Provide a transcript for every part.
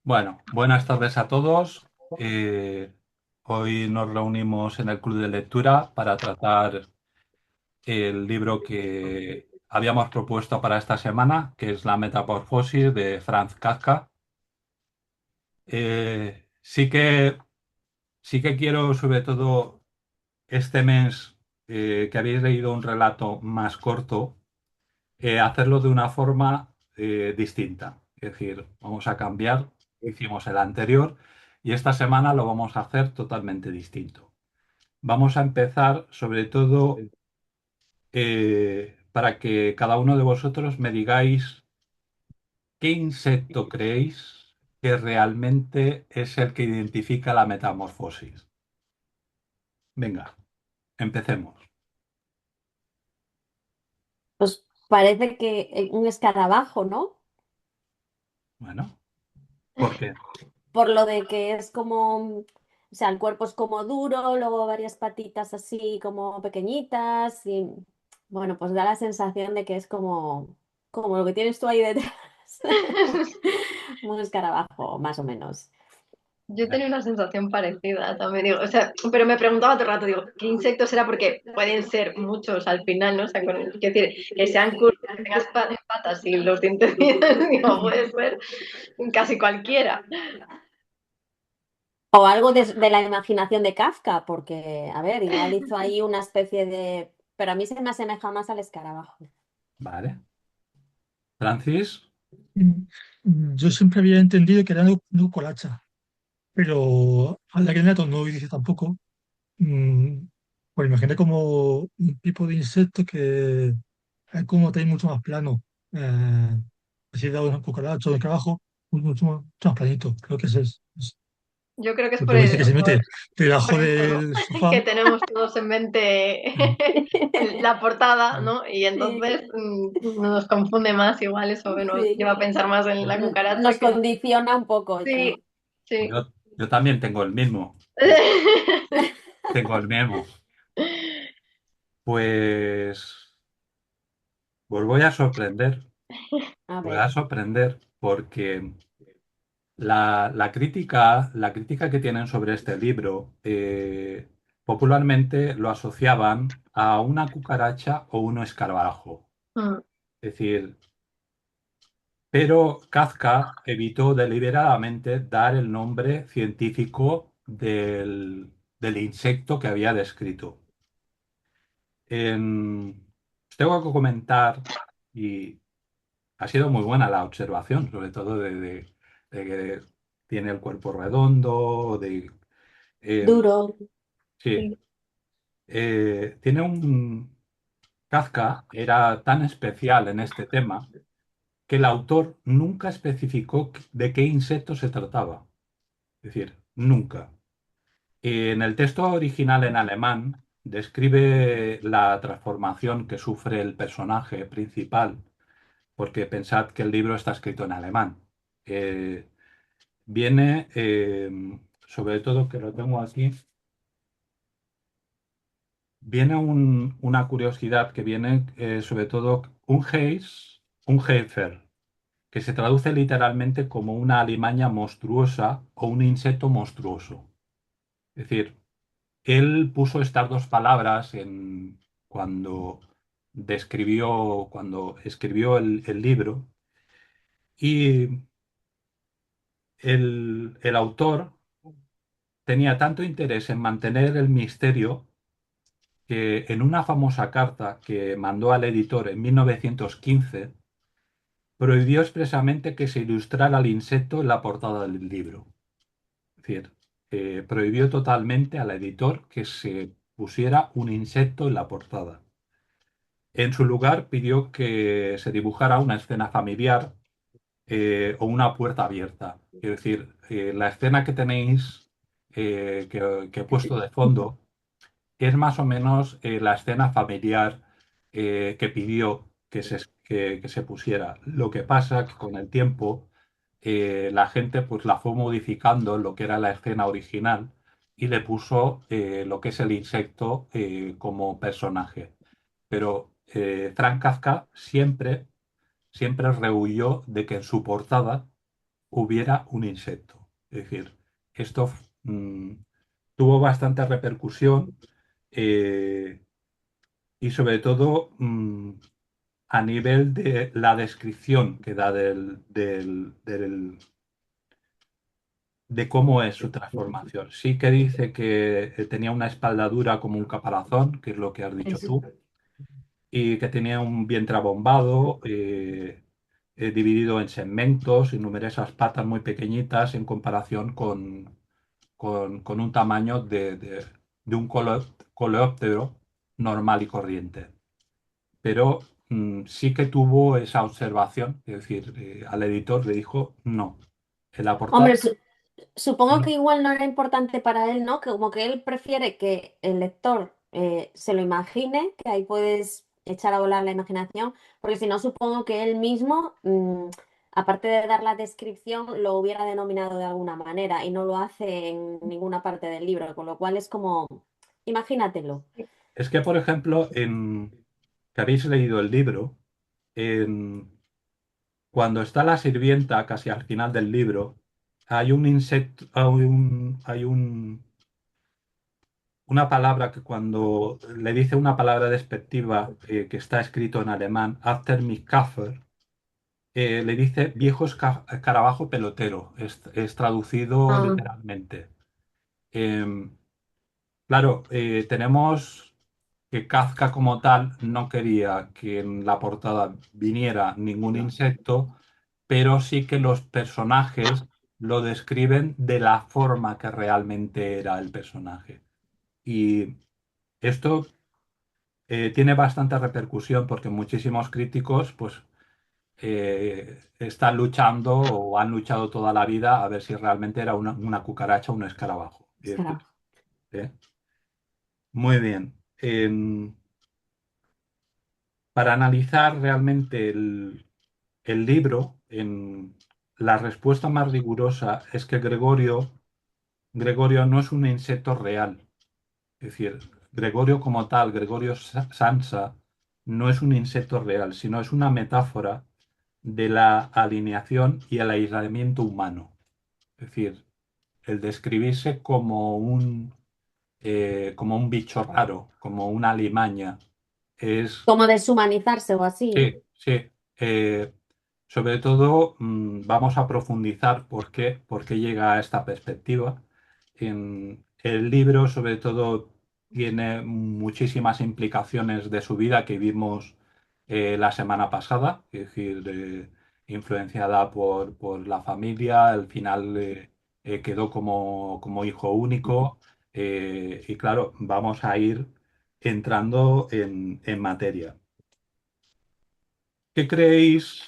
Bueno, buenas tardes a todos. Eh, Hoy nos reunimos en el Club de Lectura para tratar el libro que habíamos propuesto para esta semana, que es La Metamorfosis de Franz Kafka. Sí que quiero, sobre todo este mes, que habéis leído un relato más corto, hacerlo de una forma distinta. Es decir, vamos a cambiar, hicimos el anterior y esta semana lo vamos a hacer totalmente distinto. Vamos a empezar sobre todo para que cada uno de vosotros me digáis qué insecto creéis que realmente es el que identifica la metamorfosis. Venga, empecemos. Pues parece que un escarabajo, ¿no? Bueno, ¿por qué? Por lo de que es como, o sea, el cuerpo es como duro, luego varias patitas así como pequeñitas y bueno, pues da la sensación de que es como lo que tienes tú ahí detrás. Un escarabajo, más o menos. Yo tenía una sensación parecida también, digo, o sea, pero me preguntaba todo el rato, digo, ¿qué insecto será? Porque pueden ser muchos al final, ¿no? O sea, quiero decir, que sean curvos, que tengas patas y los dientes bien, digo, puede ser casi cualquiera. O algo de la imaginación de Kafka, porque, a ver, igual hizo ahí una especie de... Pero a mí se me asemeja más al escarabajo. Vale. Francis, Mm, Yo siempre había entendido que era una cucaracha, pero a la que no dice tampoco. mm, Pues imaginé como un tipo de insecto que es como tenéis mucho más plano. Si da una cucaracha o de abajo, mucho más planito. Creo que es. Yo creo que es por Luego dice que se mete debajo eso, del que sofá. tenemos todos en mente Mm, la portada, mm, ¿no? Y entonces Sí, nos confunde más, igual eso que nos sí. lleva a pensar más en la cucaracha Nos que... condiciona un poco, Sí, sí. sí. yo también tengo el mismo. Tengo el mismo. Pues, pues voy a sorprender. A Voy a ver. sorprender porque la crítica que tienen sobre este libro popularmente lo asociaban a una cucaracha o un escarabajo. Mm. Es decir, pero Kafka evitó deliberadamente dar el nombre científico del insecto que había descrito. Os tengo que comentar, y ha sido muy buena la observación, sobre todo de que tiene el cuerpo redondo, eh, Duro. sí, Sí. tiene un... Kafka era tan especial en este tema que el autor nunca especificó de qué insecto se trataba. Es decir, nunca. En el texto original en alemán describe la transformación que sufre el personaje principal, porque pensad que el libro está escrito en alemán. Eh, Viene, sobre todo que lo tengo aquí, viene una curiosidad que viene sobre todo un Heis, un Heifer, que se traduce literalmente como una alimaña monstruosa o un insecto monstruoso. Es decir, él puso estas dos palabras cuando cuando escribió el libro, y el autor tenía tanto interés en mantener el misterio que en una famosa carta que mandó al editor en 1915 prohibió expresamente que se ilustrara el insecto en la portada del libro. Es decir, prohibió totalmente al editor que se pusiera un insecto en la portada. En su lugar pidió que se dibujara una escena familiar o una puerta abierta. Es decir, la escena que tenéis, que he puesto de fondo, es más o menos la escena familiar que pidió que se pusiera. Lo que pasa que con el tiempo la gente pues la fue modificando lo que era la escena original y le puso lo que es el insecto como personaje. Pero Frank Kafka siempre siempre rehuyó de que en su portada hubiera un insecto. Es decir, esto mm, tuvo bastante repercusión eh, y sobre todo a nivel de la descripción que da de cómo es su transformación. Sí que dice que tenía una espalda dura como un caparazón, que es lo que has dicho Eso. tú, y que tenía un vientre abombado, dividido en segmentos y numerosas patas muy pequeñitas en comparación con un tamaño de un coleóptero normal y corriente. Pero sí que tuvo esa observación, es decir, al editor le dijo no. En la portada Hombre, supongo que no. igual no era importante para él, ¿no? Que como que él prefiere que el lector se lo imagine, que ahí puedes echar a volar la imaginación, porque si no, supongo que él mismo, aparte de dar la descripción, lo hubiera denominado de alguna manera y no lo hace en ninguna parte del libro, con lo cual es como, imagínatelo. Es que, por ejemplo, que habéis leído el libro, en- cuando está la sirvienta casi al final del libro, hay un insecto, una palabra que cuando le dice una palabra despectiva que está escrito en alemán, After mich Kaffee, le dice viejo escarabajo pelotero, es traducido Ah, literalmente. Claro, tenemos que Kafka como tal no quería que en la portada viniera ningún insecto, pero sí que los personajes lo describen de la forma que realmente era el personaje. Y esto tiene bastante repercusión porque muchísimos críticos pues están luchando o han luchado toda la vida a ver si realmente era una cucaracha o un escarabajo. Es decir, escarabajo. ¿eh? Muy bien. Para analizar realmente el libro, la respuesta más rigurosa es que Gregorio no es un insecto real. Es decir, Gregorio como tal, Gregorio Samsa, no es un insecto real, sino es una metáfora de la alineación y el aislamiento humano. Es decir, el describirse como un bicho raro, como una alimaña, es. Como deshumanizarse o así, ¿no? Sí, sí. Sobre todo, vamos a profundizar por qué llega a esta perspectiva. En el libro, sobre todo, tiene muchísimas implicaciones de su vida que vimos la semana pasada, es decir, influenciada por la familia, al final quedó como hijo único, y claro, vamos a ir entrando en materia. ¿Qué creéis?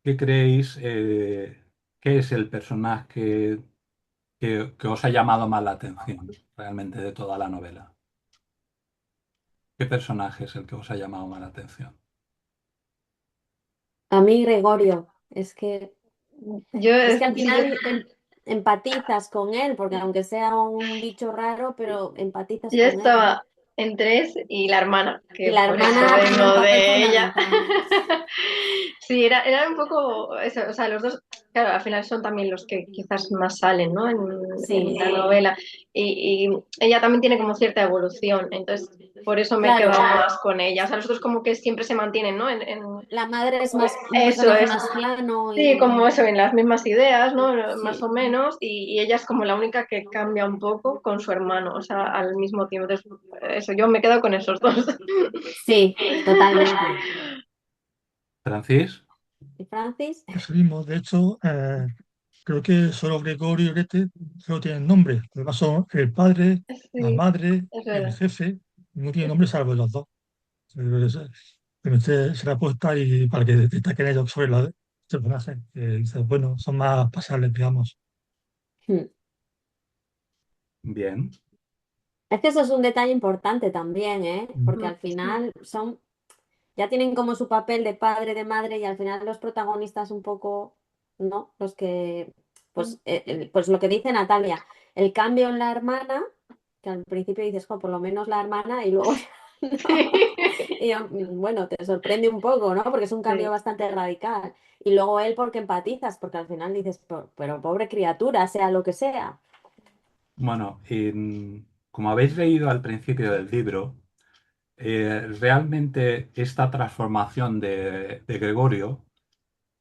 ¿Qué creéis? ¿Qué es el personaje que os ha llamado más la atención realmente de toda la novela? ¿Qué personaje es el que os ha llamado más la atención? A mí, Gregorio, Yo, es que al sí, yo, final empatizas con él, porque aunque sea un bicho raro, pero empatizas yo con él, ¿no? estaba en tres y la hermana, Y que la por eso hermana tiene un vengo papel de ella. fundamental. Sí, era un poco eso, o sea, los dos, claro, al final son también los que quizás más salen, ¿no? En Sí, la novela. Y ella también tiene como cierta evolución, entonces por eso me he claro, quedado más con ella. O sea, los otros como que siempre se mantienen, ¿no? la madre es más un Eso personaje es. más plano Sí, y como eso, en las mismas ideas, ¿no? Más sí, o menos, y ella es como la única que cambia un poco con su hermano, o sea, al mismo tiempo. Entonces, eso, yo me quedo con esos dos. sí, totalmente. ¿Francis? ¿Y Francis? Eso mismo, de hecho, creo que solo Gregorio y Orete solo tienen nombre. Además son el padre, la Sí, madre, es el verdad. jefe, no tienen nombre salvo los dos. Pero se la apuesta y para que destaquen ellos sobre los personajes, que dices, bueno, son más pasables, digamos. Hmm. Bien. Es que eso es un detalle importante también, ¿eh? Porque al final ya tienen como su papel de padre, de madre, y al final los protagonistas un poco, ¿no? Los que, pues lo que dice Natalia, el cambio en la hermana, que al principio dices, jo, por lo menos la hermana, y luego Sí, Y bueno, te sorprende un poco, ¿no? Porque es un cambio sí. bastante radical. Y luego él porque empatizas, porque al final dices, pero pobre criatura, sea lo que sea. Bueno, como habéis leído al principio del libro, realmente esta transformación de Gregorio,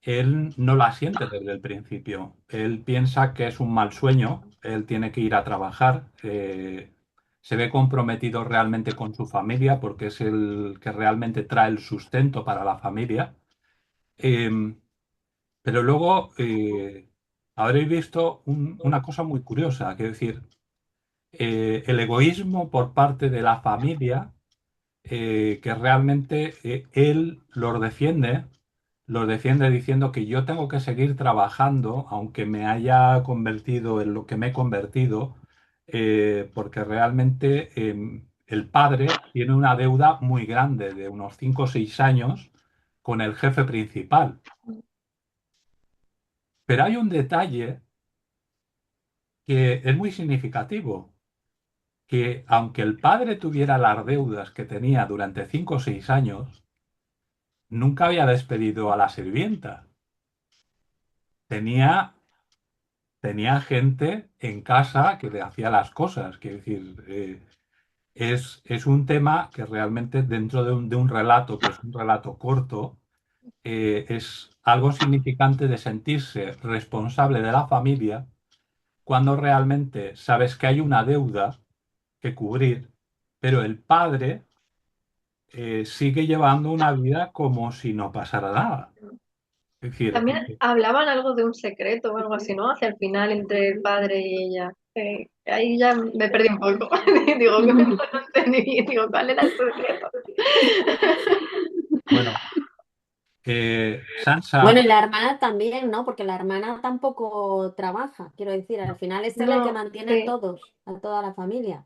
él no la siente desde el principio. Él piensa que es un mal sueño, él tiene que ir a trabajar, se ve comprometido realmente con su familia porque es el que realmente trae el sustento para la familia. Eh, pero luego habréis visto una cosa muy curiosa, que es decir, el egoísmo por parte de la familia que realmente él los defiende diciendo que yo tengo que seguir trabajando, aunque me haya convertido en lo que me he convertido, porque realmente el padre tiene una deuda muy grande de unos 5 o 6 años con el jefe principal. Pero hay un detalle que es muy significativo, que aunque el padre tuviera las deudas que tenía durante 5 o 6 años, nunca había despedido a la sirvienta. Tenía, tenía gente en casa que le hacía las cosas. Quiero decir, es un tema que realmente dentro de un relato, que es un relato corto, es algo significante de sentirse responsable de la familia cuando realmente sabes que hay una deuda que cubrir, pero el padre sigue llevando una vida como si no pasara nada. Es decir, También hablaban algo de un secreto o algo así, ¿no? Hacia el final entre el padre y ella. Ahí ya me perdí un poco. Digo, que no entendí bien. Digo, ¿cuál era el secreto? bueno, Bueno, y Sansa, la hermana también, ¿no? Porque la hermana tampoco trabaja, quiero decir, al final es él el que No, mantiene a sí. todos, a toda la familia.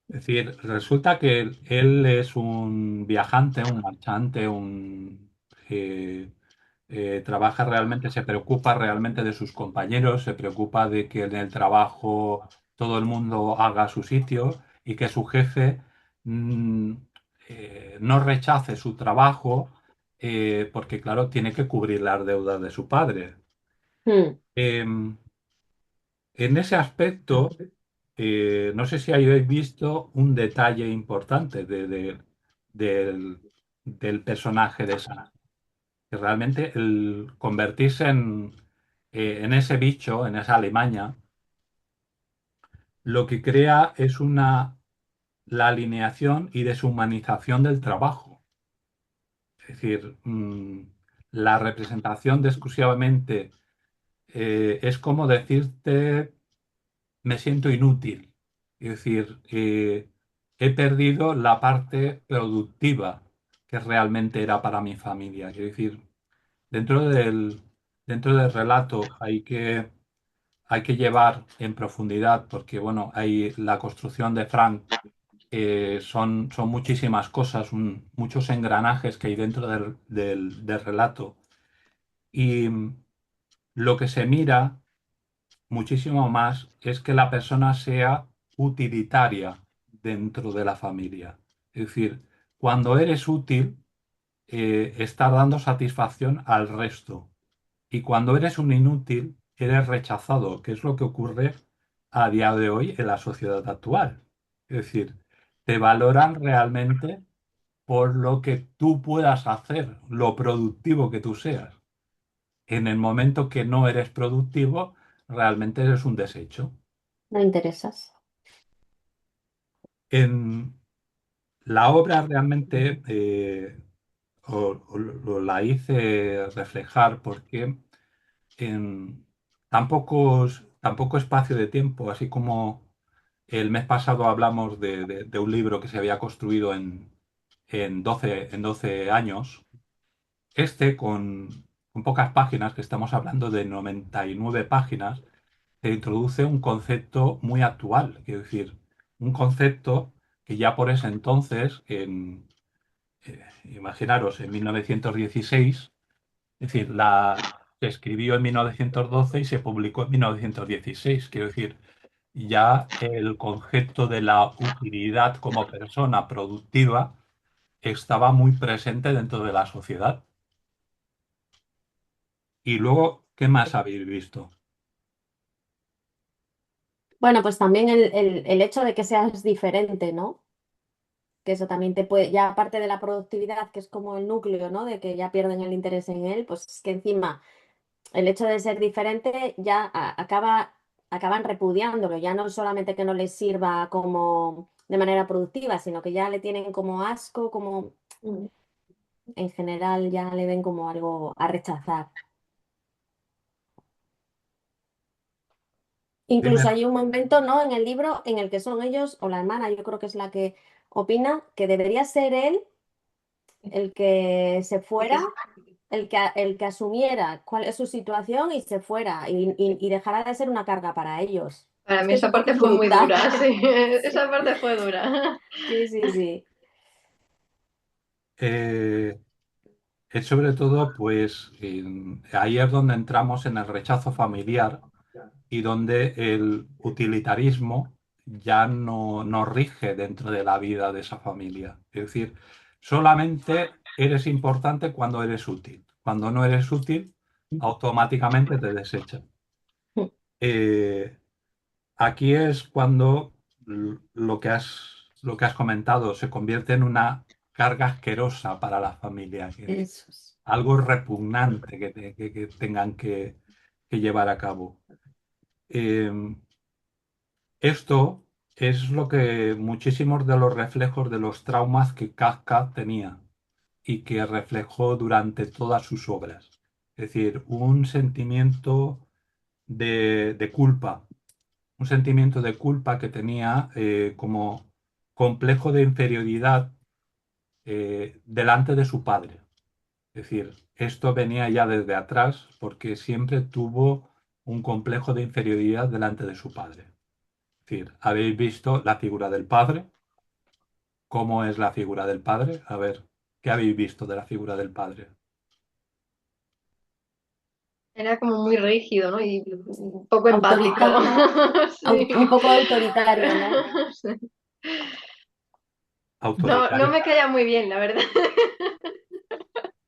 es decir, resulta que él es un viajante, un marchante, trabaja realmente, se preocupa realmente de sus compañeros, se preocupa de que en el trabajo todo el mundo haga su sitio y que su jefe mm, no rechace su trabajo porque, claro, tiene que cubrir las deudas de su padre. Hmm. Em, En ese aspecto, no sé si habéis visto un detalle importante del, del personaje de Sansa, que realmente el convertirse en ese bicho, en esa alimaña, lo que crea es la alineación y deshumanización del trabajo. Es decir, la representación de exclusivamente es como decirte me siento inútil. Es decir, he perdido la parte productiva que realmente era para mi familia. Es decir, dentro dentro del relato hay que llevar en profundidad, porque bueno, hay la construcción de Frank, son muchísimas cosas, muchos engranajes que hay dentro del relato. Y lo que se mira muchísimo más es que la persona sea utilitaria dentro de la familia. Es decir, cuando eres útil, estás dando satisfacción al resto. Y cuando eres un inútil, eres rechazado, que es lo que ocurre a día de hoy en la sociedad actual. Es decir, te valoran realmente por lo que tú puedas hacer, lo productivo que tú seas. En el momento que no eres productivo, realmente eres un desecho. No interesas. En la obra realmente la hice reflejar porque en tan poco espacio de tiempo, así como el mes pasado hablamos de un libro que se había construido en 12 años, este con pocas páginas, que estamos hablando de 99 páginas, te introduce un concepto muy actual, quiero decir, un concepto que ya por ese entonces, imaginaros, en 1916, es decir, se escribió en 1912 y se publicó en 1916, quiero decir, ya el concepto de la utilidad como persona productiva estaba muy presente dentro de la sociedad. Y luego, ¿qué más habéis visto? Bueno, pues también el hecho de que seas diferente, ¿no? Que eso también te puede, ya aparte de la productividad, que es como el núcleo, ¿no? De que ya pierden el interés en él, pues es que encima el hecho de ser diferente ya acaban repudiándolo, ya no solamente que no les sirva como de manera productiva, sino que ya le tienen como asco, como en general ya le ven como algo a rechazar. Dime. Incluso hay un momento, ¿no? En el libro en el que son ellos, o la hermana, yo creo que es la que opina, que debería ser él el que se fuera, el que asumiera cuál es su situación y se fuera y dejara de ser una carga para ellos. Para Es mí que es esa un poco parte fue muy brutal. dura, sí, esa parte fue dura. Sí, sí, sí. Eh, es sobre todo, pues, ahí es donde entramos en el rechazo familiar y donde el utilitarismo ya no rige dentro de la vida de esa familia. Es decir, solamente eres importante cuando eres útil. Cuando no eres útil, automáticamente te desechan. Eh, Aquí es cuando lo que has comentado se convierte en una carga asquerosa para la familia, Eso es. algo repugnante que tengan que llevar a cabo. Eh, Esto es lo que muchísimos de los reflejos de los traumas que Kafka tenía y que reflejó durante todas sus obras. Es decir, un sentimiento de culpa, un sentimiento de culpa que tenía como complejo de inferioridad delante de su padre. Es decir, esto venía ya desde atrás porque siempre tuvo un complejo de inferioridad delante de su padre. Es decir, ¿habéis visto la figura del padre? ¿Cómo es la figura del padre? A ver, ¿qué habéis visto de la figura del padre? Era como muy rígido, ¿no? Y un poco empático. Autoritario, Sí. un poco autoritario, ¿no? Sí. No, no Autoritario. me caía muy bien, la verdad.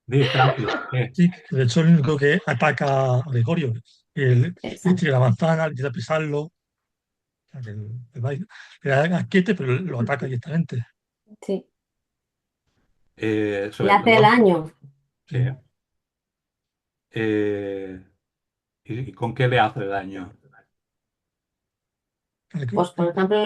Di, Francis, ¿qué? Sí, de hecho, el único que ataca a Gregorio, le Exacto. tira la manzana, le tira a pisarlo, o sea, que le da asquete, pero lo ataca directamente. Sí. Le Sobre hace todo, daño. sí. Sí. Eh, ¿Y con qué le hace daño? Pues, por ejemplo,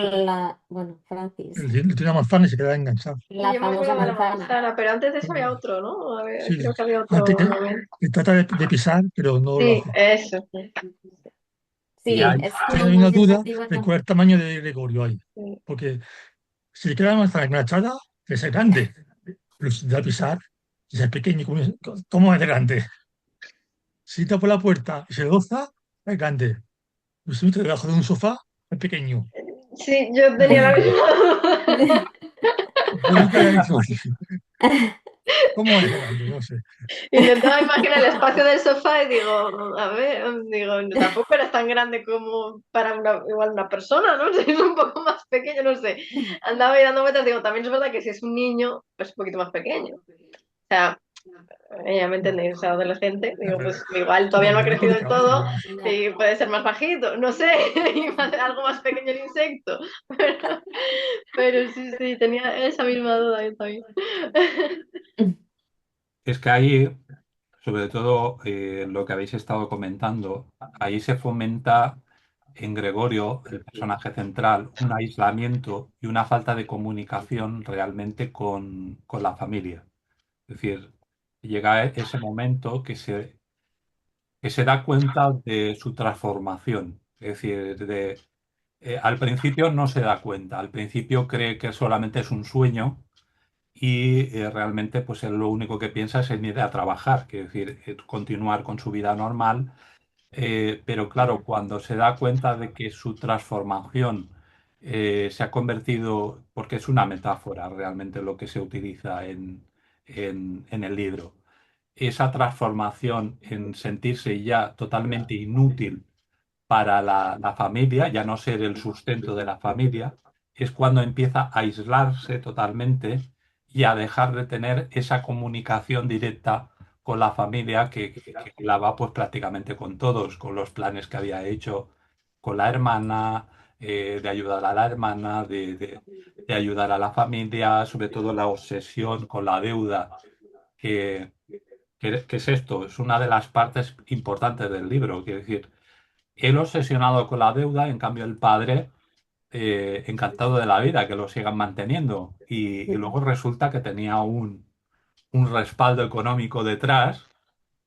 bueno, Francis, Le tira una manzana y se queda enganchado. Sí, la yo me famosa acuerdo de la manzana. manzana, pero antes de eso había otro, ¿no? A ver, Sí, creo que había otro antes momento. que trata de pisar, pero no lo Sí, hace. eso. Y Sí, hay, es Si como hay muy una duda sensitivo de cuál es también. el tamaño de Gregorio ahí. Sí. Porque si le queda la manzana enganchada, es grande. Pero si da a pisar, si es pequeño, ¿cómo es de grande? Si está por la puerta y se goza, es grande. Pero si está debajo de un sofá, es pequeño. Sí, yo tenía la Entonces, misma duda. yo nunca había dicho, ¿cómo es de grande? No sé. Intentaba imaginar el espacio del sofá y digo, a ver, digo, no, tampoco eres tan grande como para igual una persona, ¿no? Es un poco más pequeño, no sé. Andaba ahí dando vueltas, digo, también es verdad que si es un niño, pues un poquito más pequeño. O sea, ya me entendéis, o sea, adolescente, digo, pues igual todavía no ha Bueno, es crecido del complicado, todo pero Ya. y puede ser más bajito, no sé, y algo más pequeño el insecto. Pero, pero sí, sí, tenía esa misma duda yo también. es que ahí, sobre todo lo que habéis estado comentando, ahí se fomenta en Gregorio, el personaje central, un aislamiento y una falta de comunicación realmente con la familia. Es decir, llega ese momento que se da cuenta de su transformación. Es decir, al principio no se da cuenta, al principio cree que solamente es un sueño y realmente pues él lo único que piensa es en ir a trabajar, que es decir, continuar con su vida normal, pero claro, cuando se da cuenta de que su transformación se ha convertido, porque es una metáfora realmente lo que se utiliza en el libro, esa transformación en sentirse ya totalmente inútil para la familia, ya no ser el sustento de la familia, es cuando empieza a aislarse totalmente y a dejar de tener esa comunicación directa con la familia que la va pues prácticamente con todos, con los planes que había hecho con la hermana, de ayudar a la hermana, de ayudar a la familia, sobre todo la obsesión con la deuda, que, que es esto, es una de las partes importantes del libro, quiero decir, él obsesionado con la deuda, en cambio el padre encantado de la vida, que lo sigan manteniendo. Y luego resulta que tenía un respaldo económico detrás,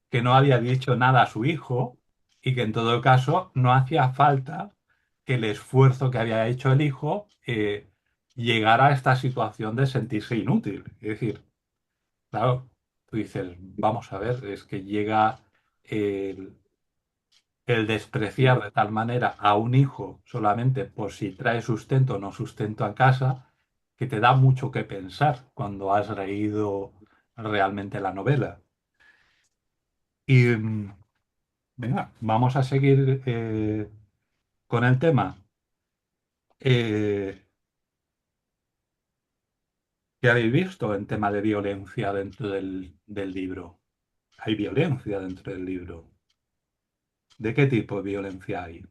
que no había dicho nada a su hijo y que en todo caso no hacía falta que el esfuerzo que había hecho el hijo llegara a esta situación de sentirse inútil. Es decir, claro, tú dices, vamos a ver, es que llega el despreciar de tal manera a un hijo solamente por si trae sustento o no sustento a casa, que te da mucho que pensar cuando has leído realmente la novela. Y venga, vamos a seguir con el tema. Eh, ¿Qué habéis visto en tema de violencia dentro del libro? ¿Hay violencia dentro del libro? ¿De qué tipo de violencia hay?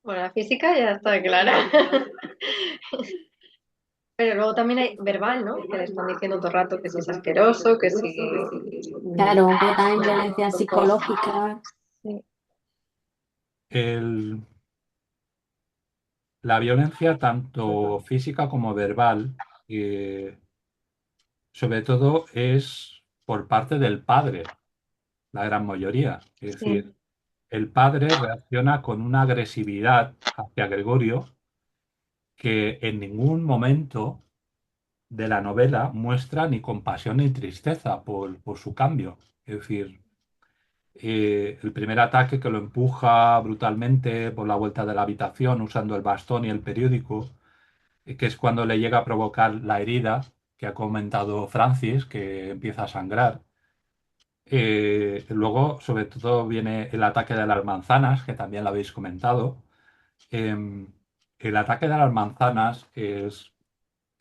Bueno, la física ya está clara. Pero luego también hay verbal, ¿no? Que le están diciendo todo el rato que si es asqueroso, que si... Claro, veo también violencia psicológica. Sí. El, la violencia, tanto física como verbal, eh, sobre todo es por parte del padre, la gran mayoría. Es Sí. decir, el padre reacciona con una agresividad hacia Gregorio que en ningún momento de la novela muestra ni compasión ni tristeza por su cambio. Es decir, el primer ataque que lo empuja brutalmente por la vuelta de la habitación usando el bastón y el periódico, que es cuando le llega a provocar la herida que ha comentado Francis, que empieza a sangrar. Luego, sobre todo, viene el ataque de las manzanas, que también lo habéis comentado. Em, el ataque de las manzanas es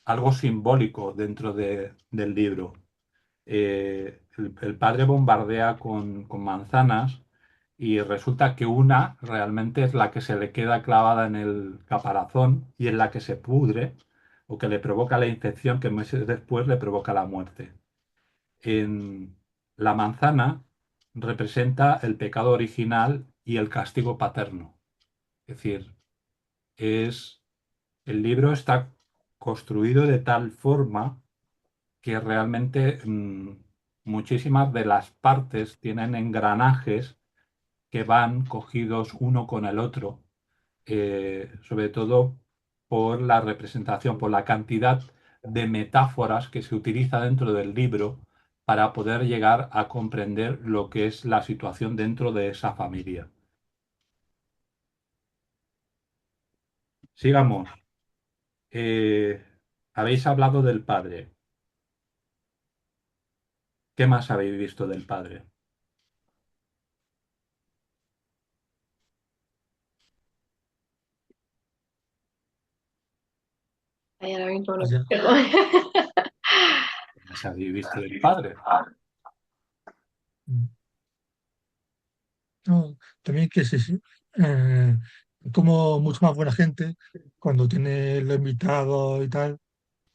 algo simbólico dentro del libro. El padre bombardea con manzanas y resulta que una realmente es la que se le queda clavada en el caparazón y es la que se pudre o que le provoca la infección que meses después le provoca la muerte. En la manzana representa el pecado original y el castigo paterno. Es decir, es, el libro está construido de tal forma que realmente muchísimas de las partes tienen engranajes que van cogidos uno con el otro, sobre todo por la representación, por la cantidad de metáforas que se utiliza dentro del libro para poder llegar a comprender lo que es la situación dentro de esa familia. Sigamos. Eh, Habéis hablado del padre. ¿Qué más habéis visto del padre? Ay, ahora mismo no Vaya. recuerdo. ¿Qué más habéis visto del padre? Mm. No, también que sí, como mucho más buena gente cuando tiene los invitados y tal,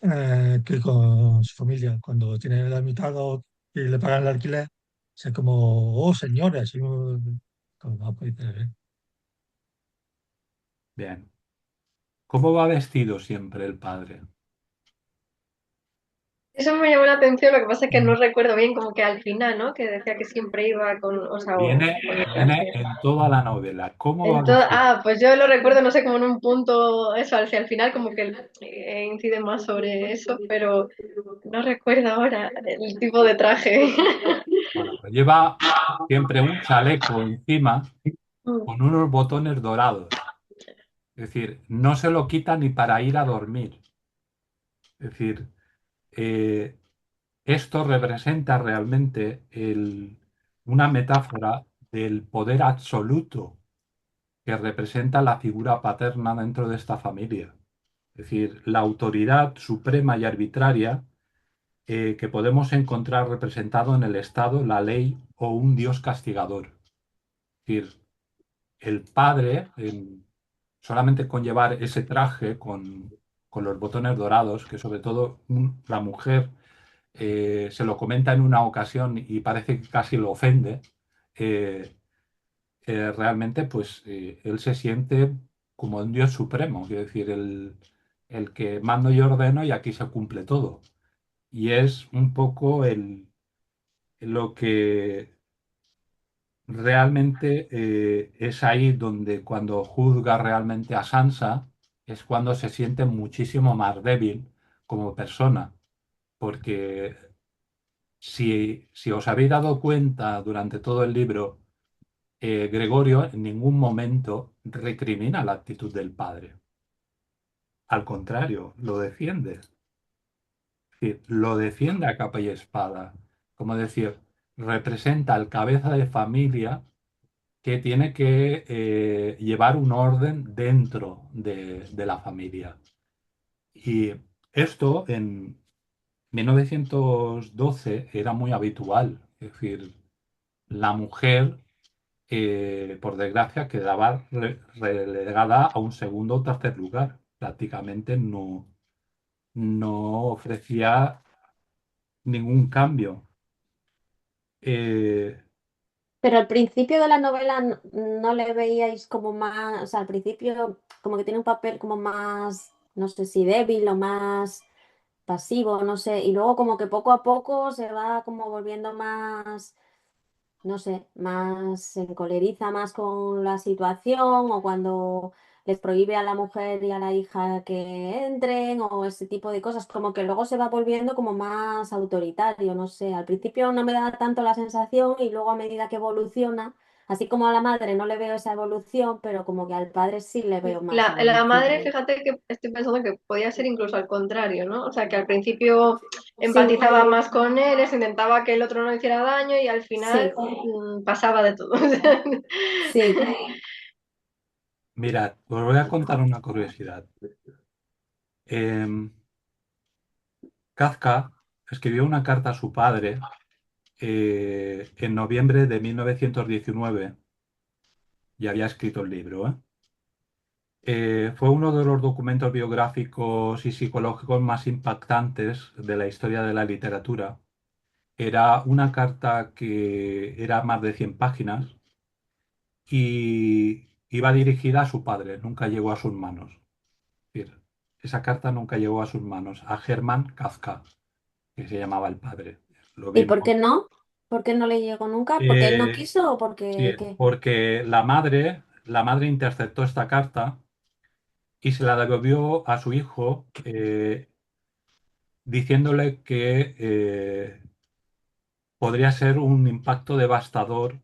que con su familia. Cuando tiene los invitados y le pagan el alquiler, o sea, como, oh, señores, y como, pues, Bien. ¿Cómo va vestido siempre el padre? Eso me llamó la atención, lo que pasa es que no mm, recuerdo bien, como que al final, ¿no? Que decía que siempre iba con, o sea, con el Viene traje. en toda la novela. ¿Cómo va vestido? Pues yo lo recuerdo, no sé, como en un punto, eso, hacia el final, como que incide más sobre eso, pero no recuerdo ahora el tipo de traje. Bueno, pues lleva siempre un chaleco encima con unos botones dorados. Es decir, no se lo quita ni para ir a dormir. Es decir, esto representa realmente una metáfora del poder absoluto que representa la figura paterna dentro de esta familia. Es decir, la autoridad suprema y arbitraria que podemos encontrar representado en el Estado, la ley o un Dios castigador. Es decir, el padre, solamente con llevar ese traje con los botones dorados, que sobre todo la mujer se lo comenta en una ocasión y parece que casi lo ofende, eh, realmente pues él se siente como un Dios supremo, quiero decir, el que mando y ordeno y aquí se cumple todo. Y es un poco lo que realmente es ahí donde cuando juzga realmente a Sansa es cuando se siente muchísimo más débil como persona, porque si os habéis dado cuenta durante todo el libro, Gregorio en ningún momento recrimina la actitud del padre. Al contrario, lo defiende. Es decir, lo defiende a capa y espada. Como decir, representa al cabeza de familia que tiene que llevar un orden dentro de la familia. Y esto en 1912 era muy habitual. Es decir, la mujer por desgracia, quedaba relegada a un segundo o tercer lugar. Prácticamente no ofrecía ningún cambio. Eh, Pero al principio de la novela no le veíais como más, o sea, al principio como que tiene un papel como más, no sé si débil o más pasivo, no sé, y luego como que poco a poco se va como volviendo más, no sé, más, se encoleriza más con la situación o cuando les prohíbe a la mujer y a la hija que entren o ese tipo de cosas, como que luego se va volviendo como más autoritario, no sé, al principio no me da tanto la sensación y luego a medida que evoluciona, así como a la madre no le veo esa evolución, pero como que al padre sí le veo más La madre, evolución. fíjate que estoy pensando que podía ser incluso al contrario, ¿no? O sea, que al principio Sí, empatizaba más con él, les intentaba que el otro no hiciera daño y al final sí, pasaba de todo. sí. Mirad, os voy a contar una curiosidad. Em, Kafka escribió una carta a su padre en noviembre de 1919 y había escrito el libro, ¿eh? Fue uno de los documentos biográficos y psicológicos más impactantes de la historia de la literatura. Era una carta que era más de 100 páginas y iba dirigida a su padre, nunca llegó a sus manos. Es decir, esa carta nunca llegó a sus manos, a Hermann Kafka, que se llamaba el padre. Lo ¿Y vimos. por qué no? ¿Por qué no le llegó nunca? ¿Porque él no Eh, quiso o sí, porque qué? porque la madre interceptó esta carta y se la devolvió a su hijo diciéndole que podría ser un impacto devastador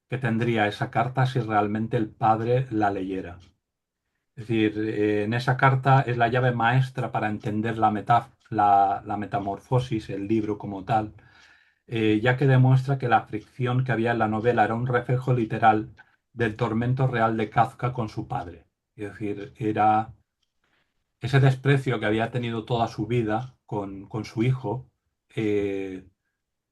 que tendría esa carta si realmente el padre la leyera. Es decir, en esa carta es la llave maestra para entender la metamorfosis, el libro como tal, ya que demuestra que la fricción que había en la novela era un reflejo literal del tormento real de Kafka con su padre. Es decir, era ese desprecio que había tenido toda su vida con su hijo, eh,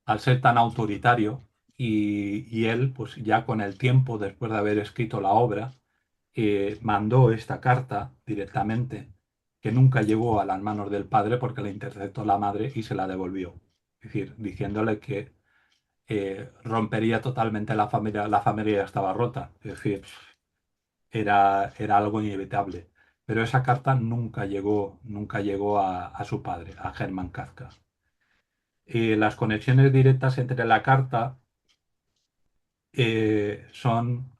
al ser tan autoritario, y él, pues ya con el tiempo, después de haber escrito la obra, mandó esta carta directamente, que nunca llegó a las manos del padre porque la interceptó la madre y se la devolvió. Es decir, diciéndole que rompería totalmente la familia ya estaba rota. Es decir, era algo inevitable. Pero esa carta nunca llegó a su padre, a Hermann Kafka. Las conexiones directas entre la carta son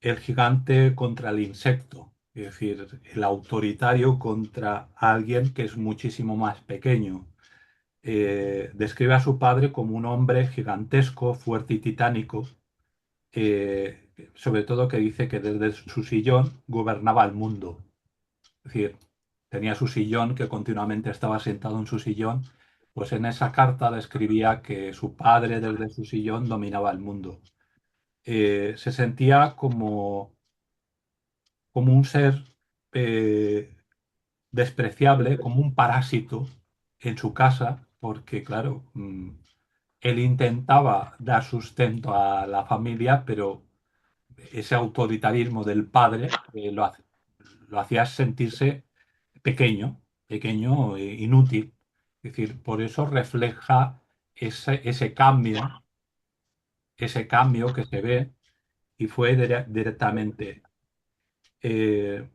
el gigante contra el insecto, es decir, el autoritario contra alguien que es muchísimo más pequeño. Describe a su padre como un hombre gigantesco, fuerte y titánico, sobre todo que dice que desde su sillón gobernaba el mundo. Es decir, tenía su sillón, que continuamente estaba sentado en su sillón, pues en esa carta describía que su padre desde su sillón dominaba el mundo. se sentía como un ser eh, despreciable, como un parásito en su casa, porque claro, él intentaba dar sustento a la familia, pero ese autoritarismo del padre lo hacía sentirse pequeño, pequeño e inútil. Es decir, por eso refleja ese cambio que se ve y fue directamente. Eh,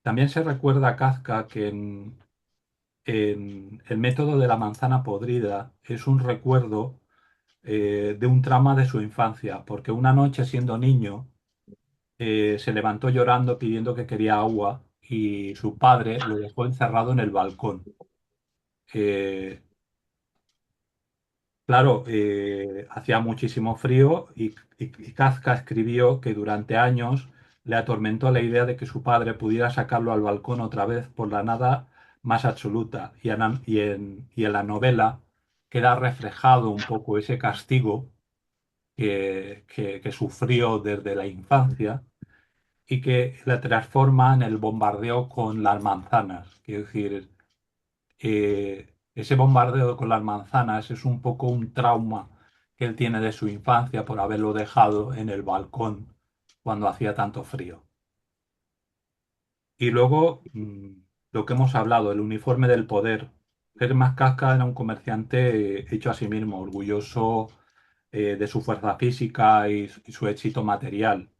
También se recuerda a Kafka que en el método de la manzana podrida es un recuerdo de un trauma de su infancia, porque una noche siendo niño se levantó llorando pidiendo que quería agua y su padre lo dejó encerrado en el balcón. Eh, claro, hacía muchísimo frío y Kafka escribió que durante años le atormentó la idea de que su padre pudiera sacarlo al balcón otra vez por la nada más absoluta. Y en la novela queda reflejado un poco ese castigo que sufrió desde la infancia y que la transforma en el bombardeo con las manzanas. Quiero decir, ese bombardeo con las manzanas es un poco un trauma que él tiene de su infancia por haberlo dejado en el balcón cuando hacía tanto frío. Y luego, lo que hemos hablado, el uniforme del poder. Hermann Kafka era un comerciante hecho a sí mismo, orgulloso de su fuerza física y su éxito material,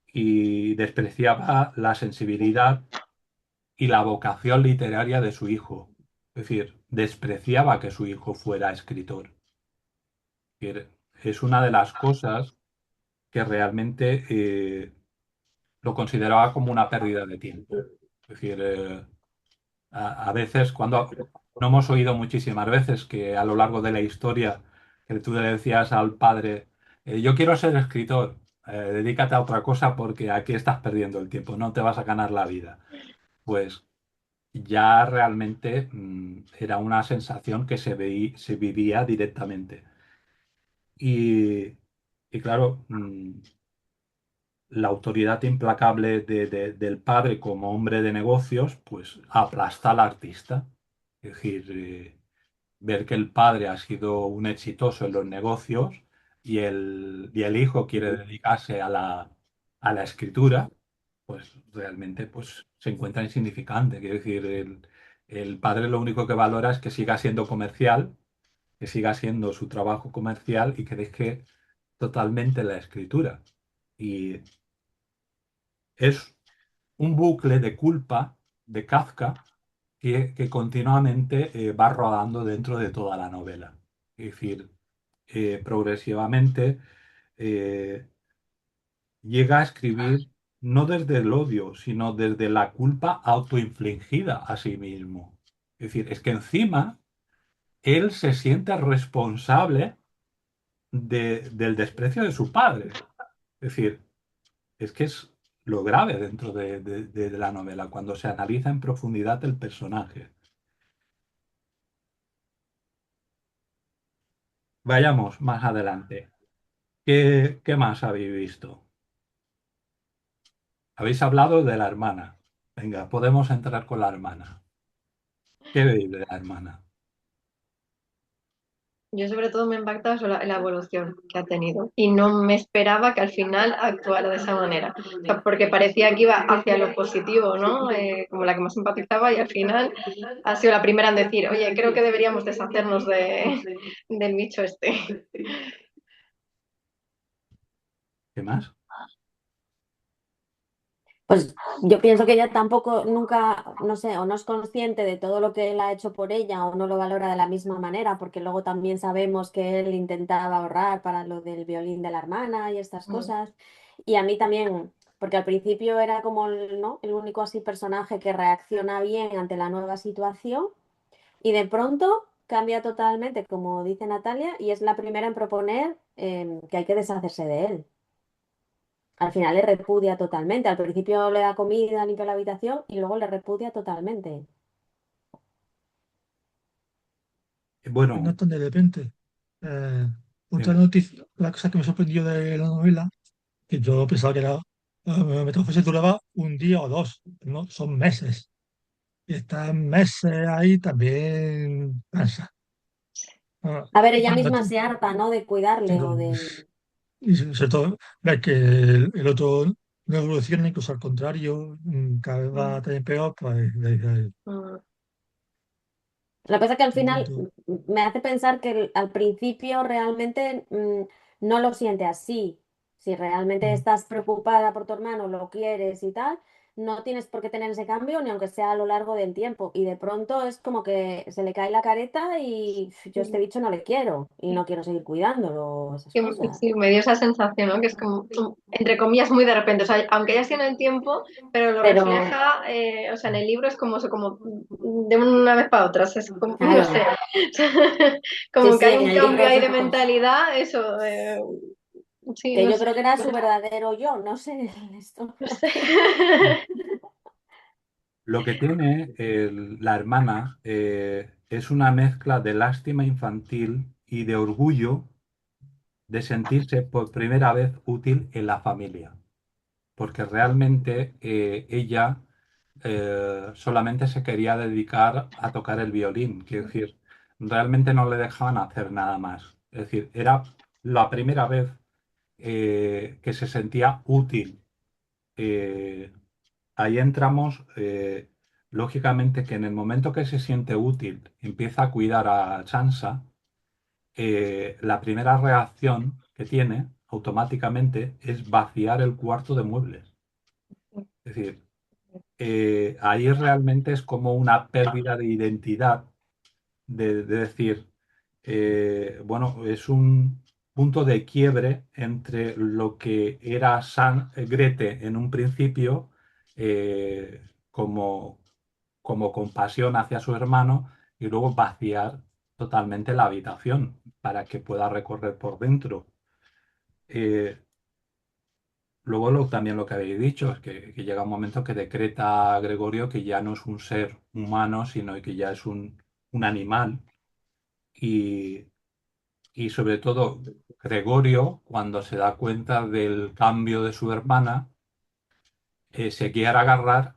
y despreciaba la sensibilidad y la vocación literaria de su hijo. Es decir, despreciaba que su hijo fuera escritor. Es decir, es una de las cosas que realmente lo consideraba como una pérdida de tiempo. Es decir, a veces, cuando no hemos oído muchísimas veces que a lo largo de la historia que tú le decías al padre, yo quiero ser escritor, dedícate a otra cosa porque aquí estás perdiendo el tiempo, no te vas a ganar la vida. Pues ya realmente era una sensación que se vivía directamente. Y, y claro, la autoridad implacable del padre como hombre de negocios, pues aplasta al artista. Es decir, ver que el padre ha sido un exitoso en los negocios y el hijo quiere dedicarse a la escritura, pues realmente pues, se encuentra insignificante. Quiero decir, el padre lo único que valora es que siga siendo comercial, que siga siendo su trabajo comercial y que deje totalmente la escritura. Y es un bucle de culpa de Kafka que continuamente va rodando dentro de toda la novela. Es decir, progresivamente eh, llega a escribir no desde el odio, sino desde la culpa autoinfligida a sí mismo. Es decir, es que encima él se siente responsable del desprecio de su padre. Es decir, es que es lo grave dentro de la novela, cuando se analiza en profundidad el personaje. Vayamos más adelante. ¿Qué más habéis visto? Habéis hablado de la hermana. Venga, podemos entrar con la hermana. ¿Qué veis de la hermana? Yo sobre todo me impacta la evolución que ha tenido y no me esperaba que al final actuara de esa manera, o sea, porque parecía que iba hacia lo positivo, ¿no? Como la que más empatizaba y al final ha sido la primera en decir, oye, creo que deberíamos deshacernos del bicho este. ¿Qué más? Pues yo pienso que ella tampoco, nunca, no sé, o no es consciente de todo lo que él ha hecho por ella o no lo valora de la misma manera, porque luego también sabemos que él intentaba ahorrar para lo del violín de la hermana y estas cosas. Y a mí también, porque al principio era como ¿no? el único así personaje que reacciona bien ante la nueva situación y de pronto cambia totalmente, como dice Natalia, y es la primera en proponer que hay que deshacerse de él. Al final le repudia totalmente. Al principio le da comida, limpia la habitación y luego le repudia totalmente. No Bueno, tan de repente. Eh, otra venga. noticia, la cosa que me sorprendió de la novela, que yo pensaba que era, Metamorfosis duraba un día o dos, no, son meses. Y estar meses ahí también cansa. Ah, A ver, ella no misma te- se harta, ¿no? De cuidarle o digo, de... y sobre todo, ver que el otro no evoluciona, incluso al contrario, cada vez va Mm, también peor, pues mm, Lo que pasa es que al un final poquito. me hace pensar que al principio realmente no lo siente así. Si realmente Mm. estás preocupada por tu hermano, lo quieres y tal, no tienes por qué tener ese cambio, ni aunque sea a lo largo del tiempo. Y de pronto es como que se le cae la careta y yo a este mm. bicho no le quiero y no quiero seguir cuidándolo, esas cosas. Sí, me dio esa sensación, ¿no? Que es como, entre comillas, muy de repente. O sea, aunque ya tiene el tiempo, pero lo Pero, refleja, o sea, en el libro es como, como de una vez para otra. O sea, es como, no sé. claro, sí, Como que sí, hay en un el libro cambio es ahí un de poco... mentalidad, eso. Sí, Que no yo sé. creo que era su verdadero yo, no sé, esto no sé. Lo que tiene la hermana es una mezcla de lástima infantil y de orgullo de sentirse por primera vez útil en la familia, porque realmente ella solamente se quería dedicar a tocar el violín, quiero decir, realmente no le dejaban hacer nada más. Es decir, era la primera vez que se sentía útil. Eh, Ahí entramos, lógicamente, que en el momento que se siente útil, empieza a cuidar a Sansa, la primera reacción que tiene automáticamente es vaciar el cuarto de muebles. Es decir, ahí realmente es como una pérdida de identidad, de decir, bueno, es un punto de quiebre entre lo que era Grete en un principio, como, como compasión hacia su hermano, y luego vaciar totalmente la habitación para que pueda recorrer por dentro. Eh, Luego también lo que habéis dicho es que llega un momento que decreta Gregorio que ya no es un ser humano, sino que ya es un animal. Y, y sobre todo, Gregorio, cuando se da cuenta del cambio de su hermana, se quiere agarrar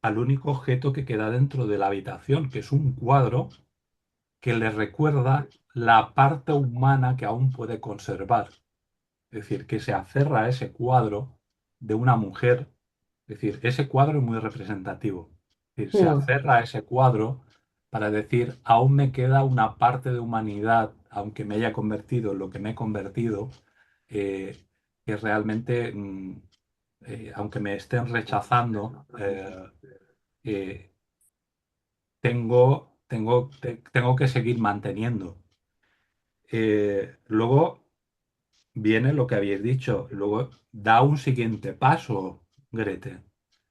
al único objeto que queda dentro de la habitación, que es un cuadro que le recuerda la parte humana que aún puede conservar. Es decir, que se aferra a ese cuadro de una mujer. Es decir, ese cuadro es muy representativo. Es decir, se Mm. aferra a ese cuadro para decir, aún me queda una parte de humanidad, aunque me haya convertido en lo que me he convertido, que realmente, aunque me estén rechazando, eh, tengo que seguir manteniendo. Luego viene lo que habéis dicho, luego da un siguiente paso, Grete.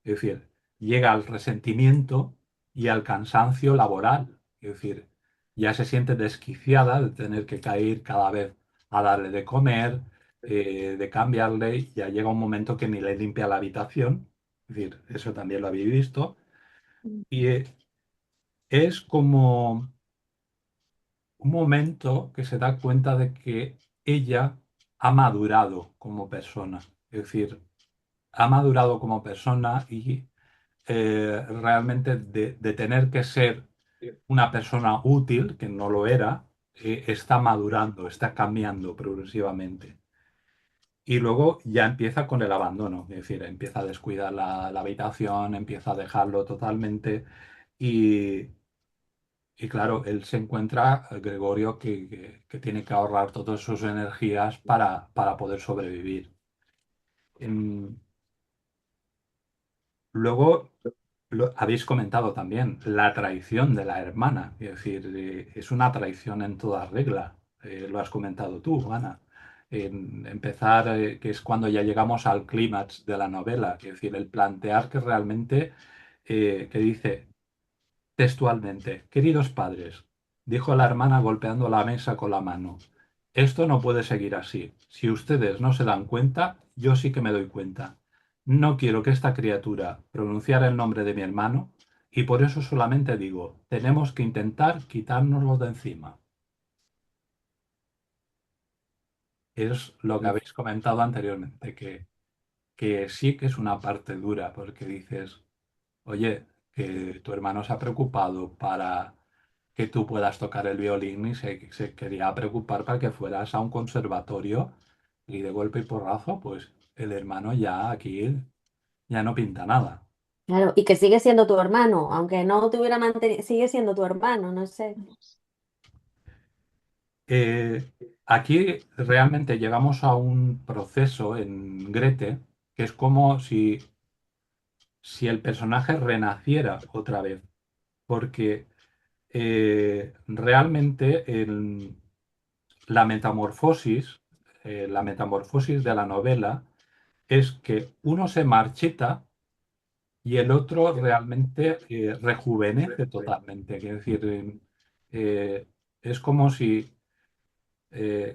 Es decir, llega al resentimiento y al cansancio laboral. Es decir, ya se siente desquiciada de tener que caer cada vez a darle de comer, de cambiarle. Ya llega un momento que ni le limpia la habitación. Es decir, eso también lo habéis visto. Y es como un momento que se da cuenta de que ella ha madurado como persona. Es decir, ha madurado como persona y realmente de tener que ser una persona útil, que no lo era, está madurando, está cambiando progresivamente. Y luego ya empieza con el abandono, es decir, empieza a descuidar la habitación, empieza a dejarlo totalmente y, y claro, él se encuentra, Gregorio, que tiene que ahorrar todas sus energías para poder sobrevivir. Em, Luego, lo habéis comentado también, la traición de la hermana, es decir, es una traición en toda regla. Lo has comentado tú, Ana. Empezar, que es cuando ya llegamos al clímax de la novela, es decir, el plantear que realmente, que dice, textualmente, queridos padres, dijo la hermana golpeando la mesa con la mano, esto no puede seguir así. Si ustedes no se dan cuenta, yo sí que me doy cuenta. No quiero que esta criatura pronunciara el nombre de mi hermano y por eso solamente digo, tenemos que intentar quitárnoslo de encima. es lo que habéis comentado anteriormente, que sí que es una parte dura, porque dices, oye, que tu hermano se ha preocupado para que tú puedas tocar el violín y se quería preocupar para que fueras a un conservatorio y de golpe y porrazo, pues el hermano ya aquí ya no pinta nada. Claro, y que sigue siendo tu hermano, aunque no te hubiera mantenido, sigue siendo tu hermano, no sé. Eh, Aquí realmente llegamos a un proceso en Grete que es como si el personaje renaciera otra vez, porque realmente la metamorfosis de la novela es que uno se marchita y el otro realmente rejuvenece totalmente. Quiero decir, eh, es como si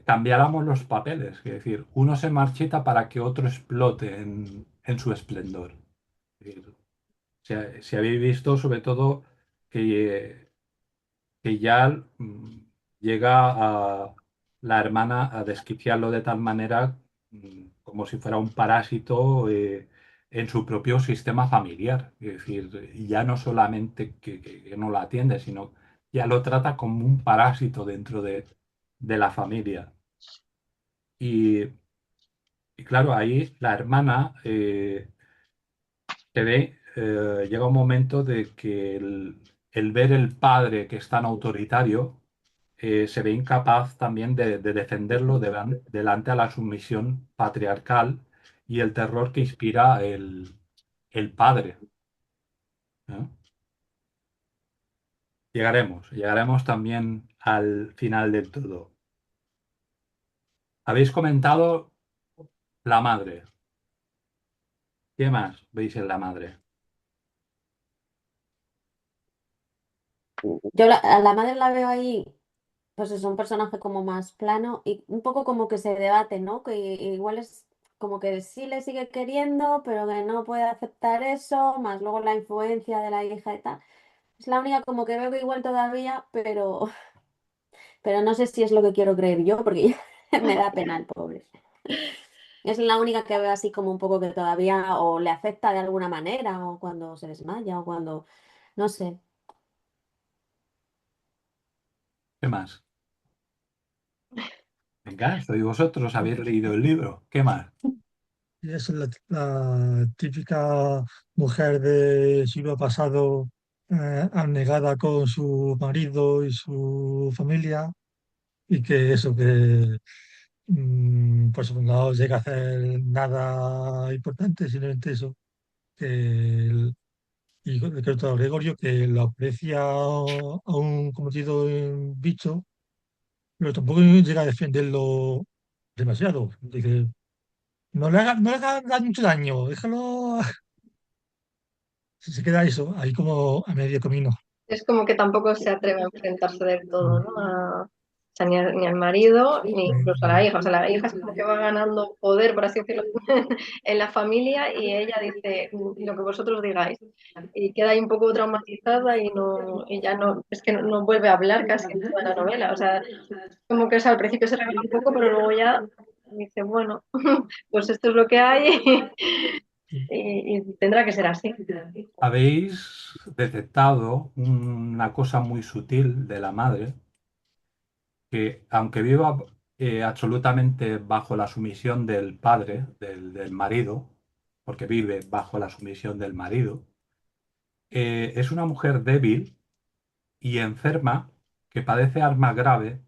cambiáramos los papeles, es decir, uno se marchita para que otro explote en su esplendor. Es decir, si habéis visto, sobre todo, que, que ya llega a la hermana a desquiciarlo de tal manera como si fuera un parásito en su propio sistema familiar. Es decir, ya no solamente que no la atiende, sino ya lo trata como un parásito dentro de la familia. Y, y claro, ahí la hermana llega un momento de que el ver el padre que es tan autoritario, se ve incapaz también de defenderlo delante a la sumisión patriarcal y el terror que inspira el padre. ¿No? Llegaremos también al final del todo. Habéis comentado la madre. ¿Qué más veis en la madre? Yo a la madre la veo ahí, pues es un personaje como más plano y un poco como que se debate, ¿no? Que igual es como que sí le sigue queriendo, pero que no puede aceptar eso, más luego la influencia de la hija y tal. Es la única como que veo que igual todavía, pero no sé si es lo que quiero creer yo, porque me da pena el pobre. Es la única que veo así como un poco que todavía o le afecta de alguna manera, o cuando se desmaya, o cuando, no sé. ¿Qué más? Venga, sois vosotros, habéis leído el libro. ¿Qué más? Y es la típica mujer de siglo pasado, abnegada con su marido y su familia, y que eso, que pues no llega a hacer nada importante, simplemente eso, que y con respecto a Gregorio, que lo aprecia a un cometido en bicho, pero tampoco llega a defenderlo demasiado. Dice, no le haga mucho daño, déjalo. Se queda eso, ahí como a medio camino. Es como que tampoco se atreve a enfrentarse del todo, ¿no? O sea, ni al marido, ni incluso a la Mm, hija. O sea, la hija es como que va ganando poder, por así decirlo, en la familia y ella dice lo que vosotros digáis. Y queda ahí un poco traumatizada y, no, y ya no, es que no vuelve a hablar casi en toda la novela. O sea, como que al principio se revela un poco, pero luego ya dice, bueno, pues esto es lo que hay y tendrá que ser así. Habéis detectado una cosa muy sutil de la madre, que aunque viva absolutamente bajo la sumisión del padre, del marido, porque vive bajo la sumisión del marido, es una mujer débil y enferma que padece asma grave,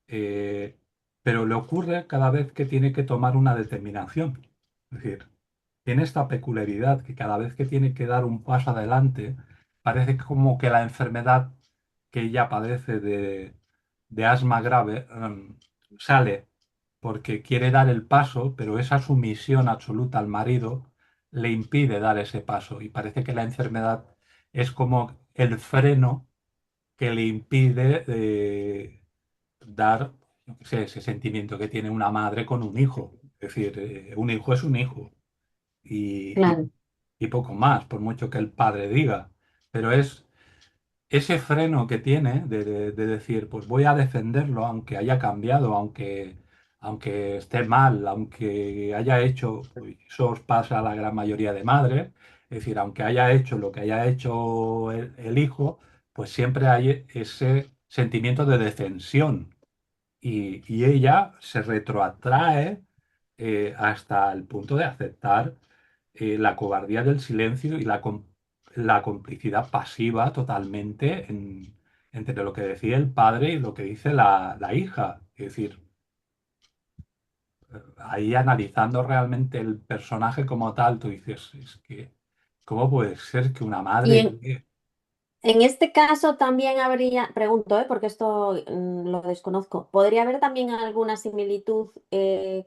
eh, pero le ocurre cada vez que tiene que tomar una determinación. Es decir, tiene esta peculiaridad que cada vez que tiene que dar un paso adelante, parece como que la enfermedad que ella padece de asma grave sale porque quiere dar el paso, pero esa sumisión absoluta al marido le impide dar ese paso y parece que la enfermedad es como el freno que le impide dar, no sé, ese sentimiento que tiene una madre con un hijo. Es decir, un hijo es un hijo y, y- Claro, y poco más, por mucho que el padre diga. Pero es ese freno que tiene de decir, pues voy a defenderlo, aunque haya cambiado, aunque esté mal, aunque haya hecho, eso os pasa a la gran mayoría de madres, es decir, aunque haya hecho lo que haya hecho el hijo, pues siempre hay ese sentimiento de defensión y ella se retroatrae hasta el punto de aceptar la cobardía del silencio y la complicidad pasiva totalmente entre lo que decía el padre y lo que dice la hija. Es decir, ahí analizando realmente el personaje como tal, tú dices, es que, ¿cómo puede ser que una Y madre llegue? en este caso también habría, pregunto, porque esto lo desconozco, ¿podría haber también alguna similitud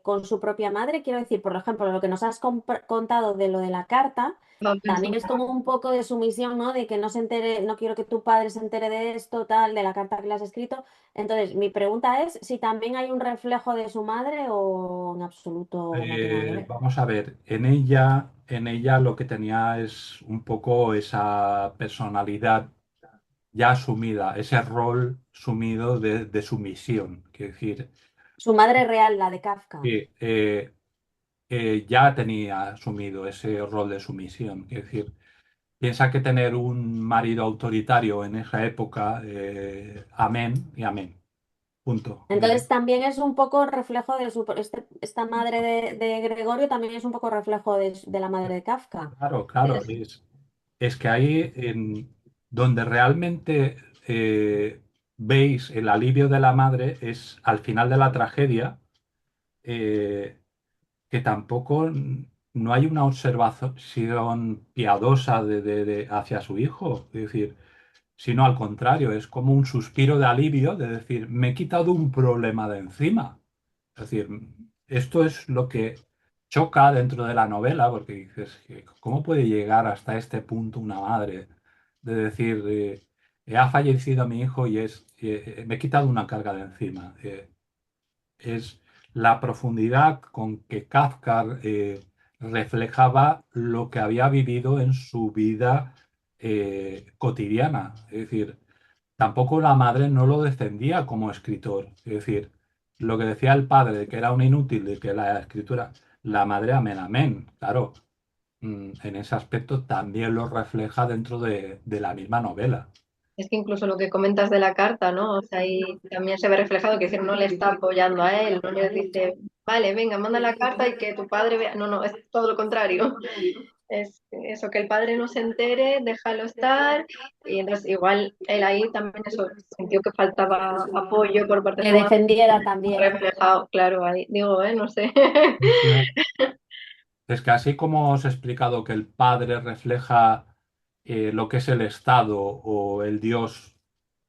con su propia madre? Quiero decir, por ejemplo, lo que nos has contado de lo de la carta, Va también pensando. es como un poco de sumisión, ¿no? De que no se entere, no quiero que tu padre se entere de esto, tal, de la carta que le has escrito. Entonces, mi pregunta es si también hay un reflejo de su madre o en absoluto no tiene nada que ver. Vamos a ver, en ella lo que tenía es un poco esa personalidad ya asumida, ese rol sumido de sumisión. Quiero decir, Su madre real, la de Kafka. que ya tenía asumido ese rol de sumisión. Quiero decir, piensa que tener un marido autoritario en esa época, amén y amén. Punto. Entonces también es un poco reflejo de esta madre de Gregorio también es un poco reflejo de la madre de Kafka. Claro, claro, Es, es que ahí donde realmente veis el alivio de la madre es al final de la tragedia, eh, que tampoco no hay una observación piadosa hacia su hijo, es decir, sino al contrario, es como un suspiro de alivio de decir, me he quitado un problema de encima. Es decir, esto es lo que choca dentro de la novela, porque dices, ¿cómo puede llegar hasta este punto una madre de decir, ha fallecido mi hijo y me he quitado una carga de encima? Es la profundidad con que Kafka reflejaba lo que había vivido en su vida cotidiana. Es decir, tampoco la madre no lo defendía como escritor. Es decir, lo que decía el padre de que era un inútil, de que la escritura, la madre amén, amén. Claro, en ese aspecto también lo refleja dentro de la misma novela. es que incluso lo que comentas de la carta, ¿no? O sea, ahí también se ve reflejado que si no le está apoyando a él, no le dice, vale, venga, manda la carta y que tu padre vea. No, no, es todo lo contrario. Es eso, que el padre no se entere, déjalo estar. Y entonces, igual él ahí también eso sintió que faltaba apoyo por parte de Le su madre, defendiera también. reflejado, claro, ahí. Digo, no sé. Es que así como os he explicado que el padre refleja lo que es el Estado o el Dios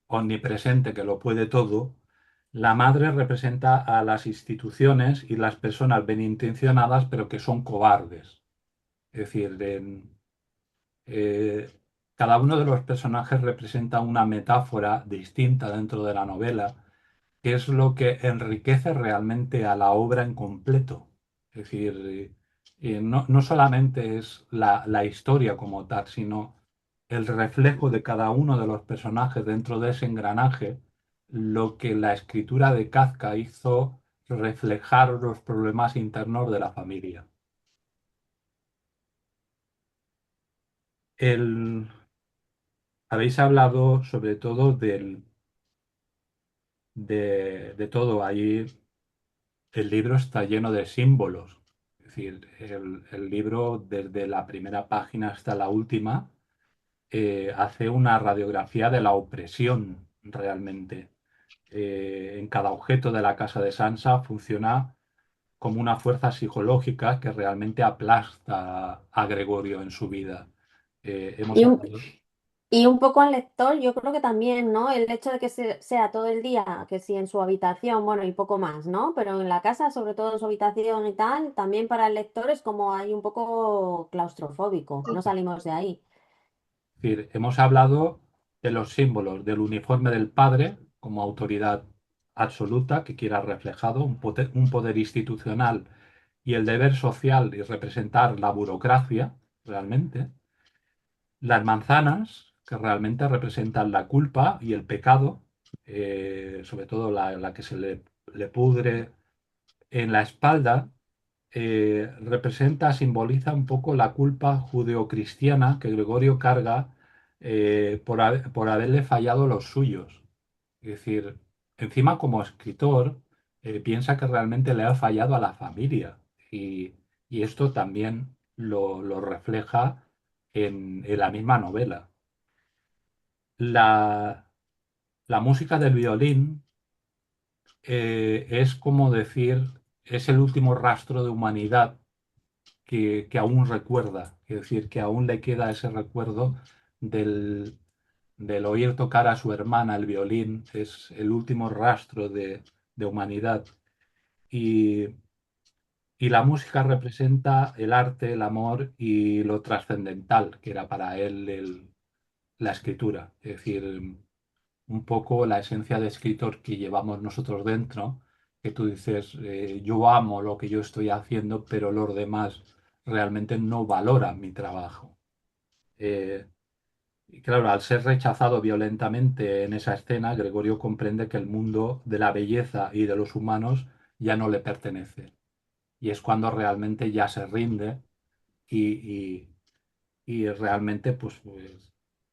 omnipresente que lo puede todo, la madre representa a las instituciones y las personas bien intencionadas pero que son cobardes. Es decir, eh, cada uno de los personajes representa una metáfora distinta dentro de la novela, que es lo que enriquece realmente a la obra en completo. Es decir, no solamente es la historia como tal, sino el reflejo de cada uno de los personajes dentro de ese engranaje, lo que la escritura de Kafka hizo reflejar los problemas internos de la familia. El, habéis hablado sobre todo de todo. Ahí el libro está lleno de símbolos. Es decir, el libro desde la primera página hasta la última hace una radiografía de la opresión realmente. En cada objeto de la casa de Sansa funciona como una fuerza psicológica que realmente aplasta a Gregorio en su vida. Hemos Y un, hablado. y un poco al lector, yo creo que también, ¿no? El hecho de que sea todo el día, que sí en su habitación, bueno, y poco más, ¿no? Pero en la casa, sobre todo en su habitación y tal, también para el lector es como hay un poco claustrofóbico, no salimos de ahí. Es decir, hemos hablado de los símbolos del uniforme del padre como autoridad absoluta que quiera reflejado, un poder institucional y el deber social y representar la burocracia realmente. Las manzanas, que realmente representan la culpa y el pecado, sobre todo la que se le pudre en la espalda representa, simboliza un poco la culpa judeocristiana que Gregorio carga por haberle fallado los suyos. Es decir, encima como escritor, piensa que realmente le ha fallado a la familia y, y esto también lo refleja en la misma novela. La, la música del violín es como decir, es el último rastro de humanidad que aún recuerda, es decir, que aún le queda ese recuerdo del, del oír tocar a su hermana el violín, es el último rastro de humanidad. Y, y la música representa el arte, el amor y lo trascendental, que era para él la escritura, es decir, un poco la esencia de escritor que llevamos nosotros dentro, que tú dices, yo amo lo que yo estoy haciendo, pero los demás realmente no valoran mi trabajo. Eh, y claro, al ser rechazado violentamente en esa escena, Gregorio comprende que el mundo de la belleza y de los humanos ya no le pertenece. Y es cuando realmente ya se rinde y, y realmente pues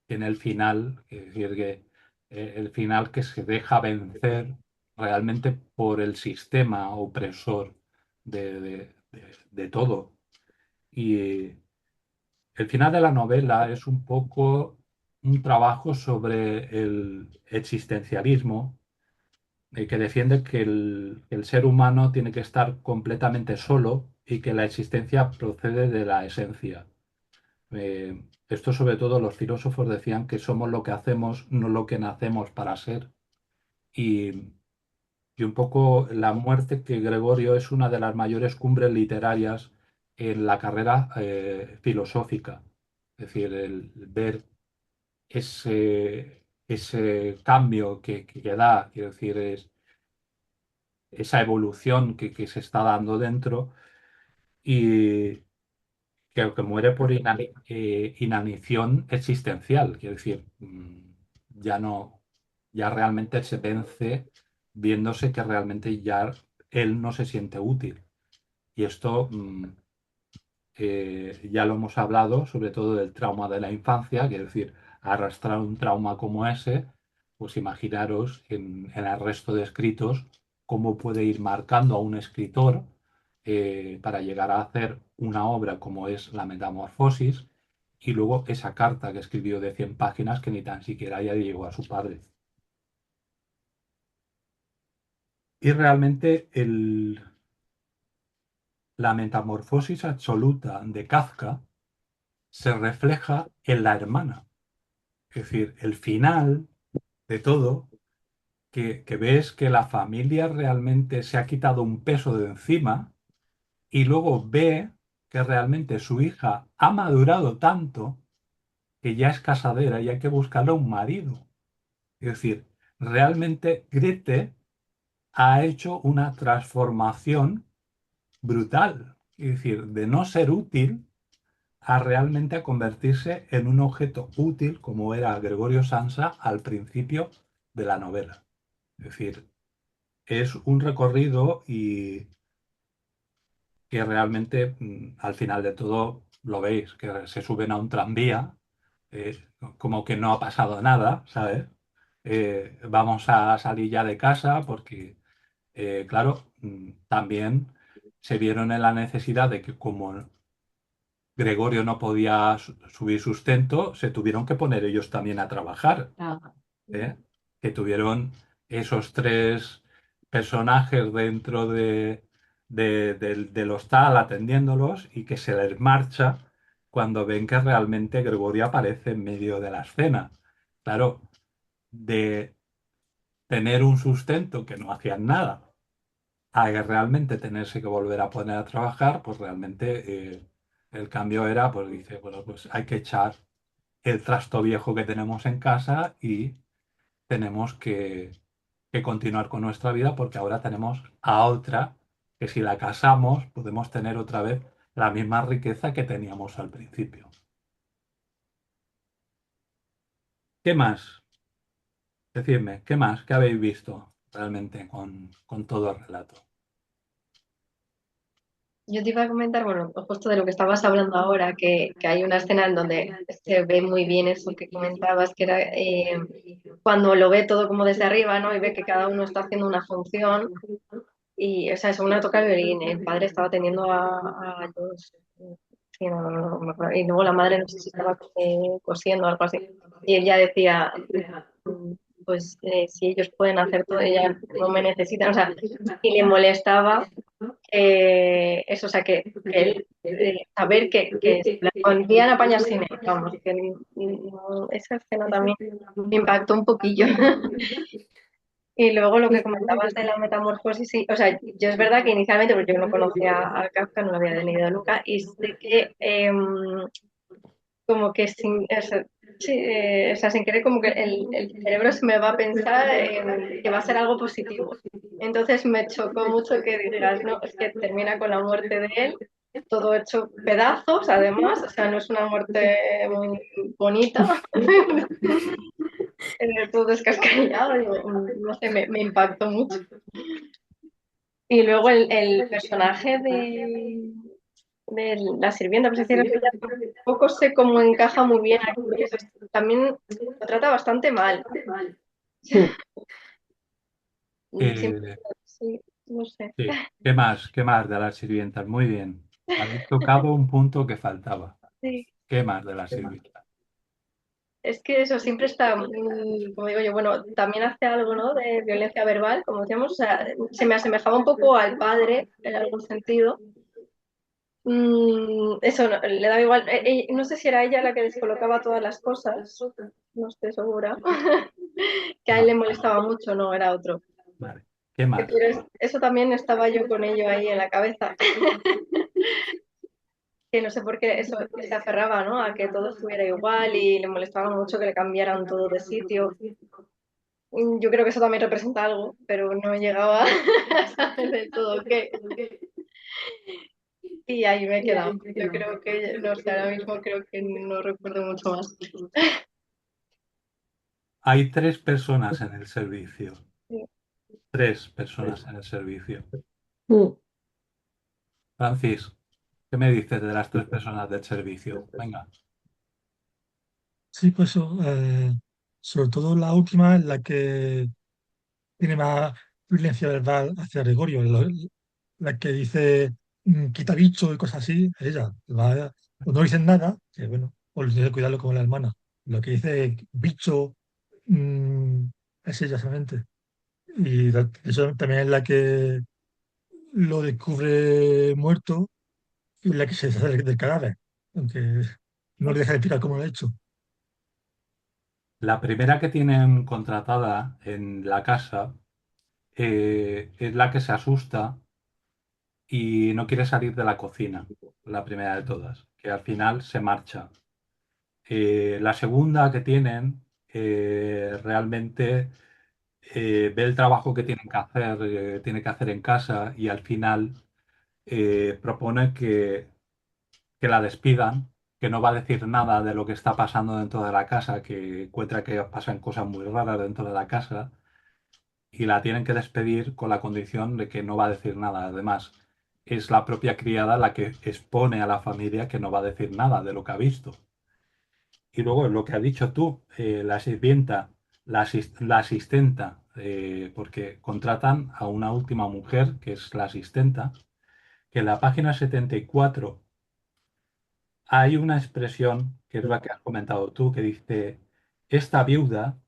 en el final, es decir, que el final que se deja vencer realmente por el sistema opresor de todo. Y el final de la novela es un poco un trabajo sobre el existencialismo, que defiende que el ser humano tiene que estar completamente solo y que la existencia procede de la esencia. Esto sobre todo los filósofos decían que somos lo que hacemos, no lo que nacemos para ser. Y, y un poco la muerte que Gregorio es una de las mayores cumbres literarias en la carrera filosófica. Es decir, el ver ese cambio que da, quiero decir, esa evolución que se está dando dentro y que muere por inanición existencial, quiero decir, ya no, ya realmente se vence viéndose que realmente ya él no se siente útil. Y esto ya lo hemos hablado, sobre todo del trauma de la infancia, quiero decir, arrastrar un trauma como ese, pues imaginaros en el resto de escritos cómo puede ir marcando a un escritor para llegar a hacer una obra como es La Metamorfosis y luego esa carta que escribió de 100 páginas que ni tan siquiera ya llegó a su padre. Y realmente la metamorfosis absoluta de Kafka se refleja en la hermana. Es decir, el final de todo, que ves que la familia realmente se ha quitado un peso de encima y luego ve que realmente su hija ha madurado tanto que ya es casadera y hay que buscarle un marido. Es decir, realmente Goethe ha hecho una transformación brutal. Es decir, de no ser útil a realmente a convertirse en un objeto útil como era Gregorio Samsa al principio de la novela. Es decir, es un recorrido y que realmente al final de todo lo veis, que se suben a un tranvía, eh, como que no ha pasado nada, ¿sabes? Vamos a salir ya de casa porque, claro, también se vieron en la necesidad de que como Gregorio no podía subir sustento, se tuvieron que poner ellos también a trabajar. Ah, ¿Eh? Que tuvieron esos tres personajes dentro del hostal atendiéndolos y que se les marcha cuando ven que realmente Gregorio aparece en medio de la escena. Claro, de tener un sustento que no hacían nada a que realmente tenerse que volver a poner a trabajar, pues realmente el cambio era, pues dice, bueno, pues hay que echar el trasto viejo que tenemos en casa y tenemos que continuar con nuestra vida porque ahora tenemos a otra que si la casamos podemos tener otra vez la misma riqueza que teníamos al principio. ¿Qué más? Decidme, ¿qué más? ¿Qué habéis visto realmente con todo el relato? Yo te iba a comentar, bueno, justo de lo que estabas hablando ahora, que hay una escena en donde se ve muy bien eso que comentabas, que era cuando lo ve todo como desde arriba, ¿no? Y ve que cada uno está haciendo una función. Y, o sea, eso, una toca el violín, el padre estaba atendiendo a los... Sí, no me acuerdo. Y luego la madre no sé si estaba cosiendo o algo así. Y ella decía, mm, pues si ellos pueden hacer todo, ella no me necesitan, o sea, y le molestaba eso, o sea, que él, saber que se la podían apañar sin él, vamos, que esa escena también me impactó un poquillo. Y luego lo que comentabas de la metamorfosis, sí, o sea, yo es verdad que inicialmente, porque yo no conocía a Kafka, no lo había leído nunca, y sé que como que sin, sí, o sea, sin querer como que el cerebro se me va a pensar que va a ser algo positivo. Entonces me chocó mucho que digas, no, es que termina con la muerte de él, todo hecho pedazos, además, o sea, no es una muerte muy bonita, todo descascarillado, digo, no sé, me impactó mucho. Y luego el personaje de la sirvienta, pues es decir, ella tampoco sé cómo encaja muy bien aquí, porque también lo trata bastante mal. Siempre, Eh, sí, no sé. sí. ¿Qué más? ¿Qué más de las sirvientas? Muy bien. Habéis tocado un punto que faltaba. Sí. ¿Qué más de las sirvientas? Es que eso siempre está, como digo yo, bueno, también hace algo, ¿no? De violencia verbal, como decíamos, o sea, se me asemejaba un poco al padre en algún sentido. Eso le daba igual. No sé si era ella la que descolocaba todas las cosas, no estoy segura. Que a él le Vale, molestaba mucho, no, era otro. vale. ¿Qué más? Pero eso también estaba yo con ello ahí en la cabeza, que no sé por qué eso que se aferraba, ¿no? A que todo estuviera igual y le molestaba mucho que le cambiaran todo de sitio. Yo creo que eso también representa algo, pero no llegaba a saber del todo qué. Y ahí me he quedado. Yo creo que, no sé, ahora mismo creo que no recuerdo mucho más. Hay tres personas en el servicio. Sí. Tres personas en el servicio. Mm. Francis, ¿qué me dices de las tres personas del servicio? Venga. Sí, pues eso, sobre todo la última, en la que tiene más violencia verbal hacia Gregorio, la que dice quita bicho y cosas así, es ella. O no dicen nada, que bueno, o tiene que cuidarlo como la hermana. Lo que dice bicho mm, es ella solamente. Y eso también es la que lo descubre muerto y la que se deshace del cadáver, aunque no le deja de tirar como lo ha hecho. La primera que tienen contratada en la casa es la que se asusta y no quiere salir de la cocina, la primera de todas, que al final se marcha. La segunda que tienen realmente ve el trabajo que tiene que hacer en casa y al final propone que la despidan, que no va a decir nada de lo que está pasando dentro de la casa, que encuentra que pasan cosas muy raras dentro de la casa y la tienen que despedir con la condición de que no va a decir nada. Además, es la propia criada la que expone a la familia que no va a decir nada de lo que ha visto. Y luego lo que has dicho tú, la sirvienta, la asistenta, porque contratan a una última mujer, que es la asistenta, que en la página 74 hay una expresión, que es la que has comentado tú, que dice, esta viuda,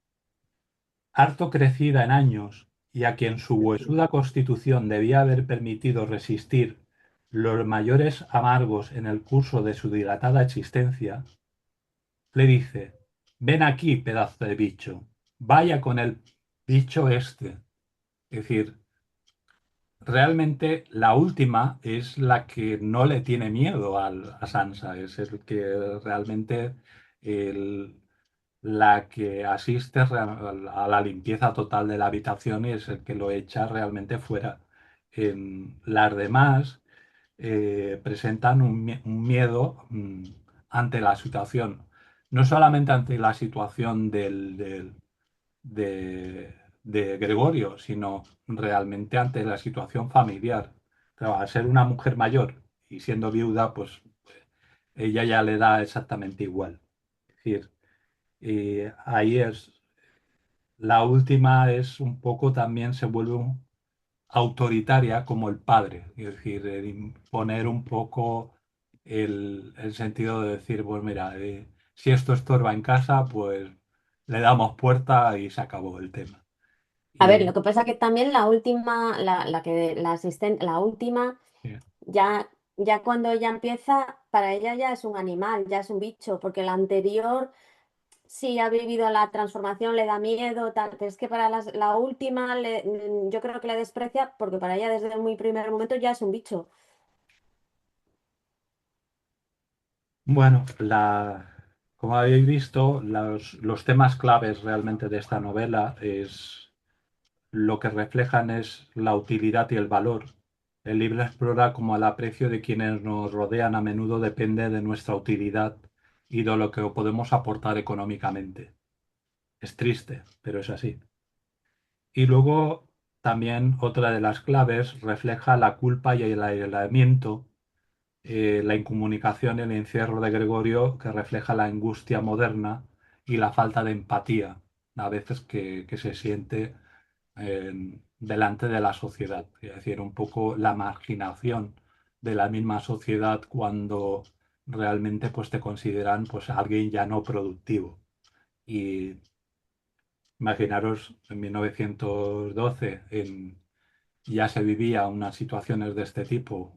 harto crecida en años y a quien su huesuda constitución debía haber permitido resistir los mayores amargos en el curso de su dilatada existencia, le dice, ven aquí, pedazo de bicho, vaya con el bicho este. Es decir, realmente la última es la que no le tiene miedo a Sansa, es el que realmente el- la que asiste a la limpieza total de la habitación y es el que lo echa realmente fuera. Las demás presentan un miedo ante la situación, no solamente ante la situación de Gregorio, sino realmente ante la situación familiar. Claro, al ser una mujer mayor y siendo viuda, pues ella ya le da exactamente igual. Es decir, ahí es, la última es un poco también se vuelve autoritaria como el padre, es decir, el imponer un poco el sentido de decir, pues mira, si esto estorba en casa, pues le damos puerta y se acabó el tema. A ver, lo Y que pasa que también la última, la que la asistente, la última, eh, ya, ya cuando ella empieza, para ella ya es un animal, ya es un bicho, porque la anterior sí ha vivido la transformación, le da miedo, tal, pero es que para la última yo creo que le desprecia porque para ella desde el muy primer momento ya es un bicho. bueno, como habéis visto, los temas claves realmente de esta novela es lo que reflejan es la utilidad y el valor. El libro explora cómo el aprecio de quienes nos rodean a menudo depende de nuestra utilidad y de lo que podemos aportar económicamente. Es triste, pero es así. Y luego también otra de las claves refleja la culpa y el aislamiento, la incomunicación y el encierro de Gregorio que refleja la angustia moderna y la falta de empatía, a veces que se siente delante de la sociedad, es decir, un poco la marginación de la misma sociedad cuando realmente pues te consideran pues alguien ya no productivo. Y imaginaros en 1912 ya se vivía unas situaciones de este tipo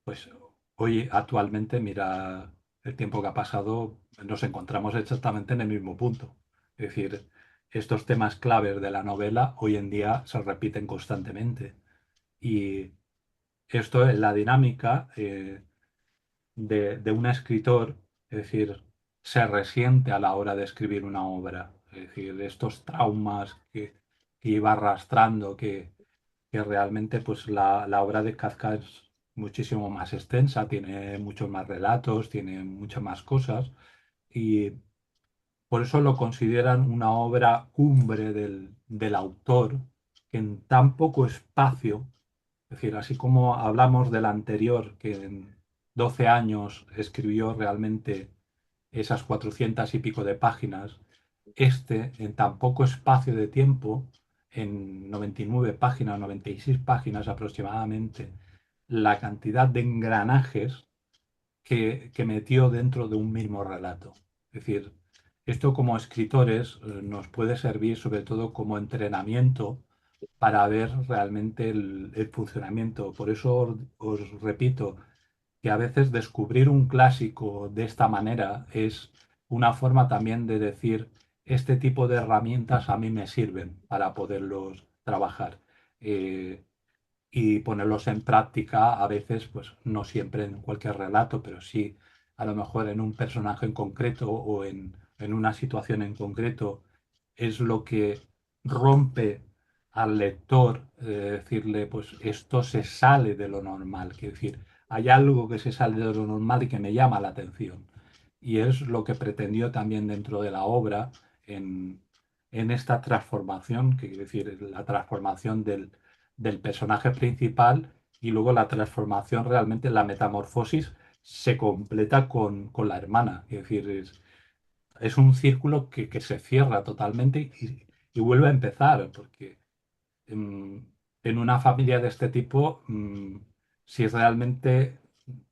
pues hoy actualmente, mira el tiempo que ha pasado, nos encontramos exactamente en el mismo punto. Es decir, estos temas claves de la novela hoy en día se repiten constantemente. Y esto es la dinámica de un escritor, es decir, se resiente a la hora de escribir una obra. Es decir, estos traumas que iba arrastrando, que realmente pues la obra de Kafka es muchísimo más extensa, tiene muchos más relatos, tiene muchas más cosas y por eso lo consideran una obra cumbre del autor que en tan poco espacio, es decir, así como hablamos del anterior que en 12 años escribió realmente esas 400 y pico de páginas, este, en tan poco espacio de tiempo, en 99 páginas, 96 páginas aproximadamente, la cantidad de engranajes que metió dentro de un mismo relato. Es decir, esto como escritores nos puede servir sobre todo como entrenamiento para ver realmente el funcionamiento. Por eso os repito, que a veces descubrir un clásico de esta manera es una forma también de decir, este tipo de herramientas a mí me sirven para poderlos trabajar y ponerlos en práctica, a veces, pues no siempre en cualquier relato, pero sí a lo mejor en un personaje en concreto o en una situación en concreto, es lo que rompe al lector, decirle, pues esto se sale de lo normal, quiero decir, hay algo que se sale de lo normal y que me llama la atención. Y es lo que pretendió también dentro de la obra en, en esta transformación, que quiere decir, la transformación del personaje principal y luego la transformación realmente, la metamorfosis se completa con la hermana. Es decir, es un círculo que se cierra totalmente y vuelve a empezar, porque mm, en una familia de este tipo, si realmente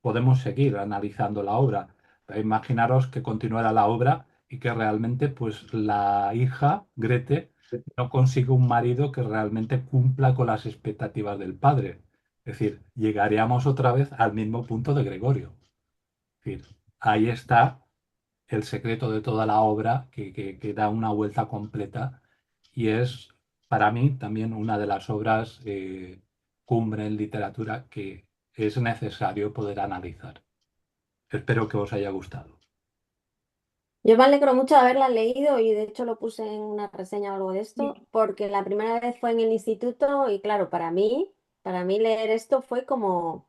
podemos seguir analizando la obra. Imaginaros que continuara la obra y que realmente pues la hija, Grete, no consigue un marido que realmente cumpla con las expectativas del padre. Es decir, llegaríamos otra vez al mismo punto de Gregorio. Es decir, ahí está el secreto de toda la obra que da una vuelta completa y es para mí también una de las obras cumbre en literatura que es necesario poder analizar. Espero que os haya gustado. Yo me alegro mucho de haberla leído y de hecho lo puse en una reseña o algo de esto, porque la primera vez fue en el instituto y claro, para mí leer esto fue como,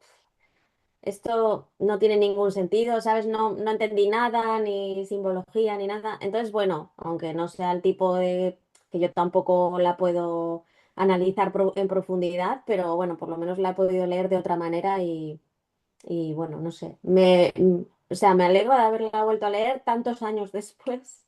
esto no tiene ningún sentido, ¿sabes? No, no entendí nada, ni simbología, ni nada. Entonces, bueno, aunque no sea el tipo de que yo tampoco la puedo analizar en profundidad, pero bueno, por lo menos la he podido leer de otra manera y bueno, no sé, o sea, me alegro de haberla vuelto a leer tantos años después,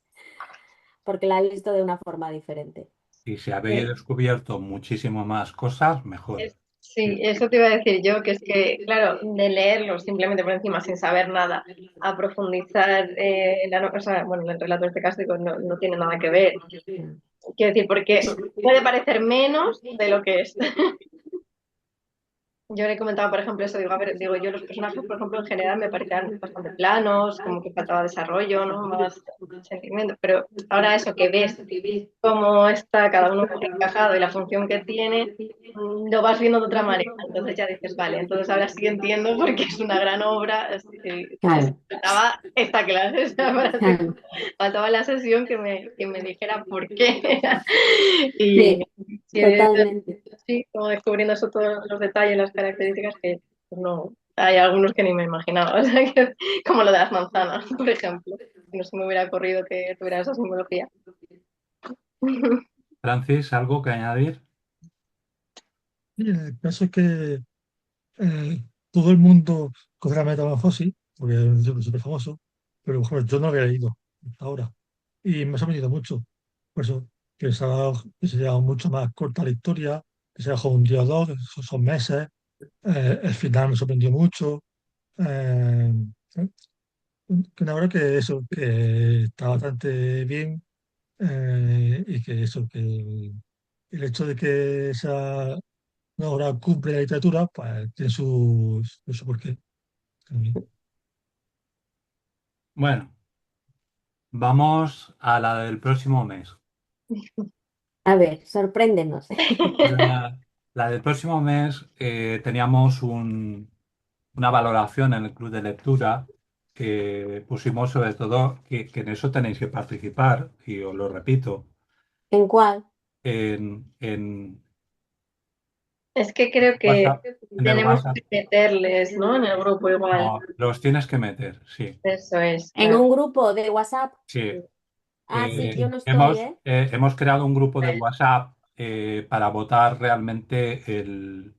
porque la he visto de una forma diferente. Y si habéis Sí. descubierto muchísimo más cosas, mejor. Sí, eso te iba a decir yo, que es que, claro, de leerlo simplemente por encima sin saber nada, a profundizar o sea, bueno, el relato de este caso digo, no tiene nada que ver. Mm. Quiero decir, porque puede parecer menos de lo que es. Yo le comentaba, por ejemplo, eso, digo, a ver, digo, yo los personajes, por ejemplo, en general me parecían bastante planos, como que faltaba desarrollo, ¿no? Más sentimiento, pero ahora eso que ves, cómo está cada uno encajado y la función que tiene, lo vas viendo de otra manera. Entonces ya dices, vale, entonces ahora sí entiendo porque es una gran obra. Claro, Faltaba esta clase, o sea, claro. faltaba la sesión que me dijera por qué. Y Sí, sí, totalmente. sí, como descubriendo eso, todos los detalles, las características que pues, no, hay algunos que ni me imaginaba, o sea, como lo de las manzanas, por ejemplo, no se me hubiera ocurrido que tuviera esa simbología. Francis, ¿algo que añadir? Y el caso es que todo el mundo conoce la metamorfosis, porque es un libro súper famoso, pero por ejemplo, yo no lo había leído hasta ahora. Y me ha sorprendido mucho. Por eso pensaba que sería mucho más corta la historia, que se dejó un día o dos, que son meses. El final me sorprendió mucho. Eh, que una obra que eso, que está bastante bien, y que eso, que el hecho de que sea una obra cumple de la literatura, pues tiene su porqué también. Bueno, vamos a la del próximo mes. A ver, sorpréndenos. La, la del próximo mes teníamos una valoración en el club de lectura que pusimos sobre todo que en eso tenéis que participar, y os lo repito, ¿En cuál? en Es que creo que WhatsApp, en el tenemos WhatsApp. que meterles, ¿no? En el grupo igual. No, los tienes que meter, sí, Eso es, ¿En claro. un grupo de WhatsApp? sí. Ah, sí, yo no estoy, ¿eh? Hemos creado un grupo de WhatsApp para votar realmente el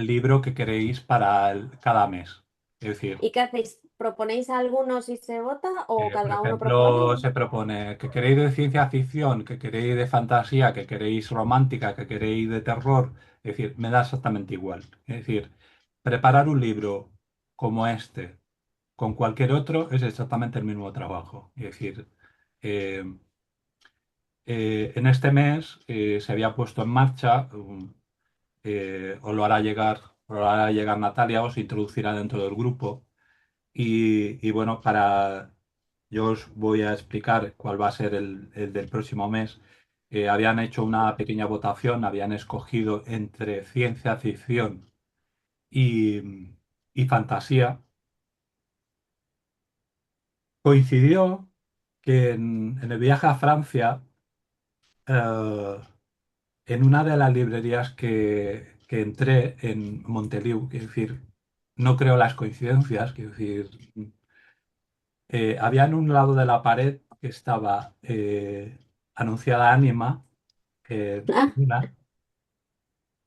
libro que queréis para cada mes. Es decir, ¿Y qué hacéis? ¿Proponéis algunos y se vota o por cada uno ejemplo, propone? se propone que queréis de ciencia ficción, que queréis de fantasía, que queréis romántica, que queréis de terror. Es decir, me da exactamente igual. Es decir, preparar un libro como este con cualquier otro es exactamente el mismo trabajo. Es decir, eh, en este mes se había puesto en marcha, os lo hará llegar Natalia, os introducirá dentro del grupo y bueno, yo os voy a explicar cuál va a ser el del próximo mes. Habían hecho una pequeña votación, habían escogido entre ciencia ficción y fantasía. Coincidió que en el viaje a Francia, eh, en una de las librerías que entré en Monteliu, quiero decir, no creo las coincidencias, quiero decir, había en un lado de la pared que estaba anunciada Anima, Ah, una.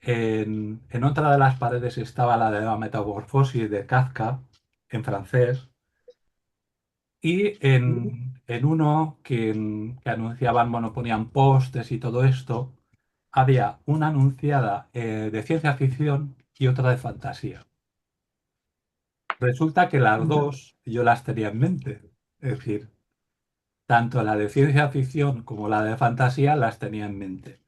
En otra de las paredes estaba la de la Metamorfosis de Kafka, en francés, y en uno que anunciaban, bueno, ponían postes y todo esto, había una anunciada de ciencia ficción y otra de fantasía. Resulta que las dos yo las tenía en mente. Es decir, tanto la de ciencia ficción como la de fantasía las tenía en mente.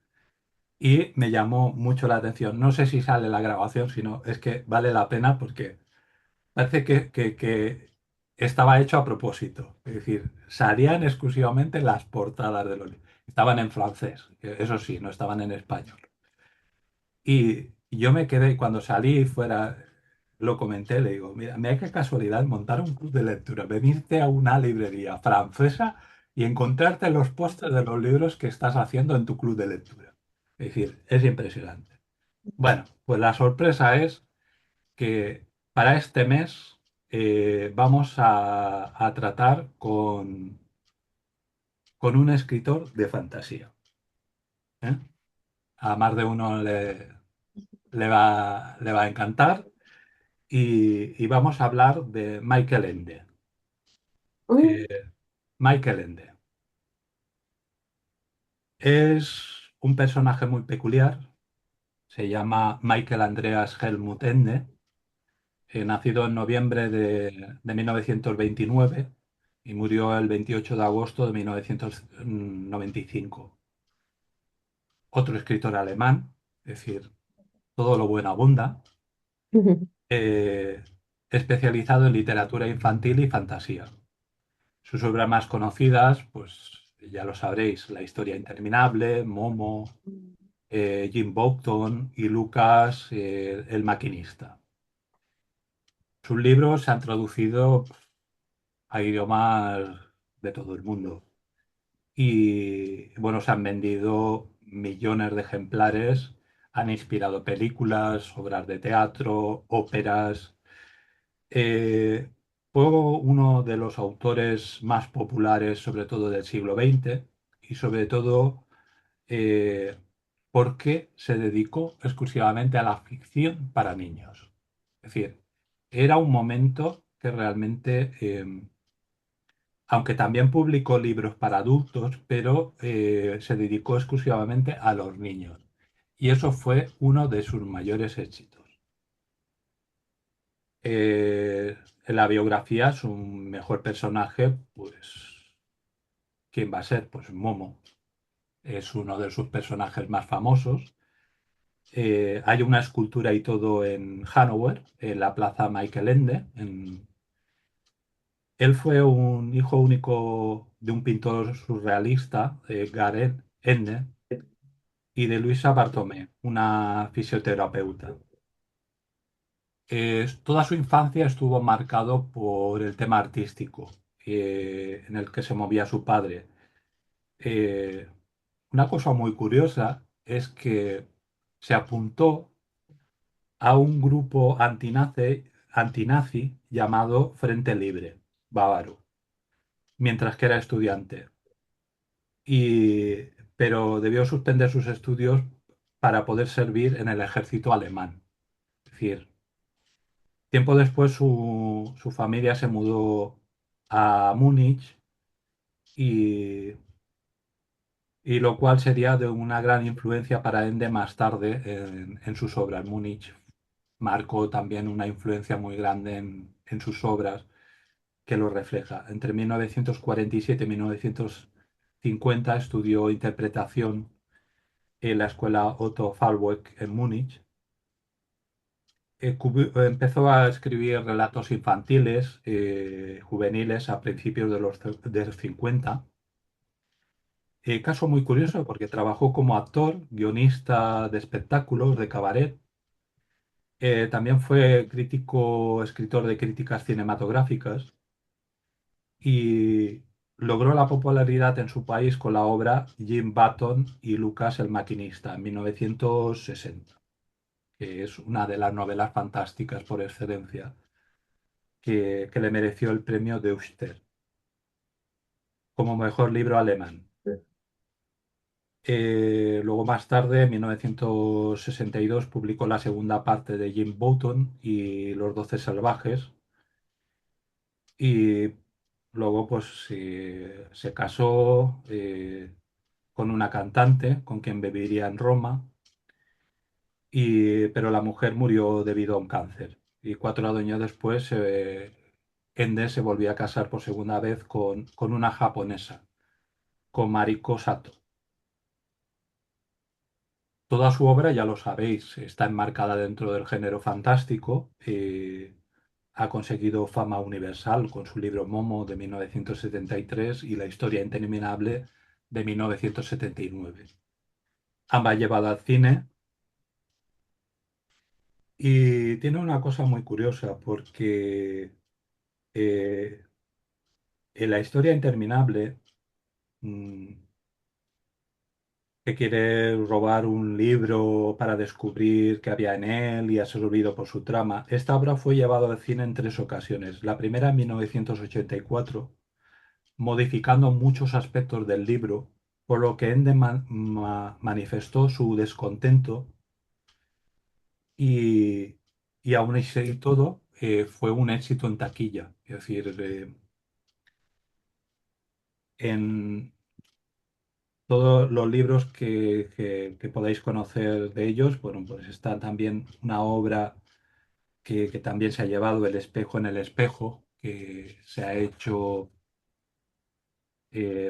Y me llamó mucho la atención. No sé si sale la grabación, sino es que vale la pena porque parece que estaba hecho a propósito. Es decir, salían exclusivamente las portadas de los libros. Estaban en francés, eso sí, no estaban en español. Y yo me quedé, cuando salí fuera, lo comenté, le digo, mira qué casualidad montar un club de lectura, venirte a una librería francesa y encontrarte los pósters de los libros que estás haciendo en tu club de lectura. Es decir, es impresionante. Bueno, pues la sorpresa es que para este mes vamos a tratar con un escritor de fantasía. ¿Eh? A más de uno le va a encantar. Y vamos a hablar de Michael Ende. Mm. Eh, Michael Ende es un personaje muy peculiar. Se llama Michael Andreas Helmut Ende, nacido en noviembre de 1929 y murió el 28 de agosto de 1995. Otro escritor alemán, es decir, todo lo bueno abunda, eh, especializado en literatura infantil y fantasía. Sus obras más conocidas, pues ya lo sabréis, La historia interminable, Momo, Jim Boughton y Lucas, el maquinista. Sus libros se han traducido a idiomas de todo el mundo y, bueno, se han vendido millones de ejemplares, han inspirado películas, obras de teatro, óperas. Eh, Fue uno de los autores más populares, sobre todo del siglo XX, y sobre todo eh, porque se dedicó exclusivamente a la ficción para niños. Es decir, era un momento que realmente, aunque también publicó libros para adultos, pero se dedicó exclusivamente a los niños. Y eso fue uno de sus mayores éxitos. En la biografía, su mejor personaje, pues, ¿quién va a ser? Pues Momo. Es uno de sus personajes más famosos. Hay una escultura y todo en Hannover, en la Plaza Michael Ende. Él fue un hijo único de un pintor surrealista, Gareth Ende, y de Luisa Bartomé, una fisioterapeuta. Toda su infancia estuvo marcado por el tema artístico, en el que se movía su padre. Eh, una cosa muy curiosa es que se apuntó a un grupo antinazi llamado Frente Libre Bávaro, mientras que era estudiante. Y, pero debió suspender sus estudios para poder servir en el ejército alemán. Es decir, tiempo después su familia se mudó a Múnich y, y lo cual sería de una gran influencia para Ende más tarde en sus obras. Múnich marcó también una influencia muy grande en sus obras que lo refleja. Entre 1947 y 1950 estudió interpretación en la escuela Otto Falbeck en Múnich. Empezó a escribir relatos infantiles, juveniles, a principios de los 50. Caso muy curioso porque trabajó como actor, guionista de espectáculos, de cabaret. También fue crítico, escritor de críticas cinematográficas y logró la popularidad en su país con la obra Jim Button y Lucas el maquinista en 1960, que es una de las novelas fantásticas por excelencia, que le mereció el premio Deutscher como mejor libro alemán. Luego más tarde, en 1962, publicó la segunda parte de Jim Boughton y Los Doce Salvajes. Y luego pues se casó con una cantante con quien viviría en Roma, pero la mujer murió debido a un cáncer. Y 4 años después, Ende se volvió a casar por segunda vez con una japonesa, con Mariko Sato. Toda su obra, ya lo sabéis, está enmarcada dentro del género fantástico. Ha conseguido fama universal con su libro Momo de 1973 y La historia interminable de 1979. Ambas llevado al cine y tiene una cosa muy curiosa porque eh, en La historia interminable, mm, que quiere robar un libro para descubrir qué había en él y ha absorbido por su trama. Esta obra fue llevada al cine en 3 ocasiones. La primera en 1984, modificando muchos aspectos del libro por lo que Ende manifestó su descontento y, y aún así todo fue un éxito en taquilla. Es decir, en todos los libros que podáis conocer de ellos, bueno, pues está también una obra que también se ha llevado, El espejo en el espejo, que se ha hecho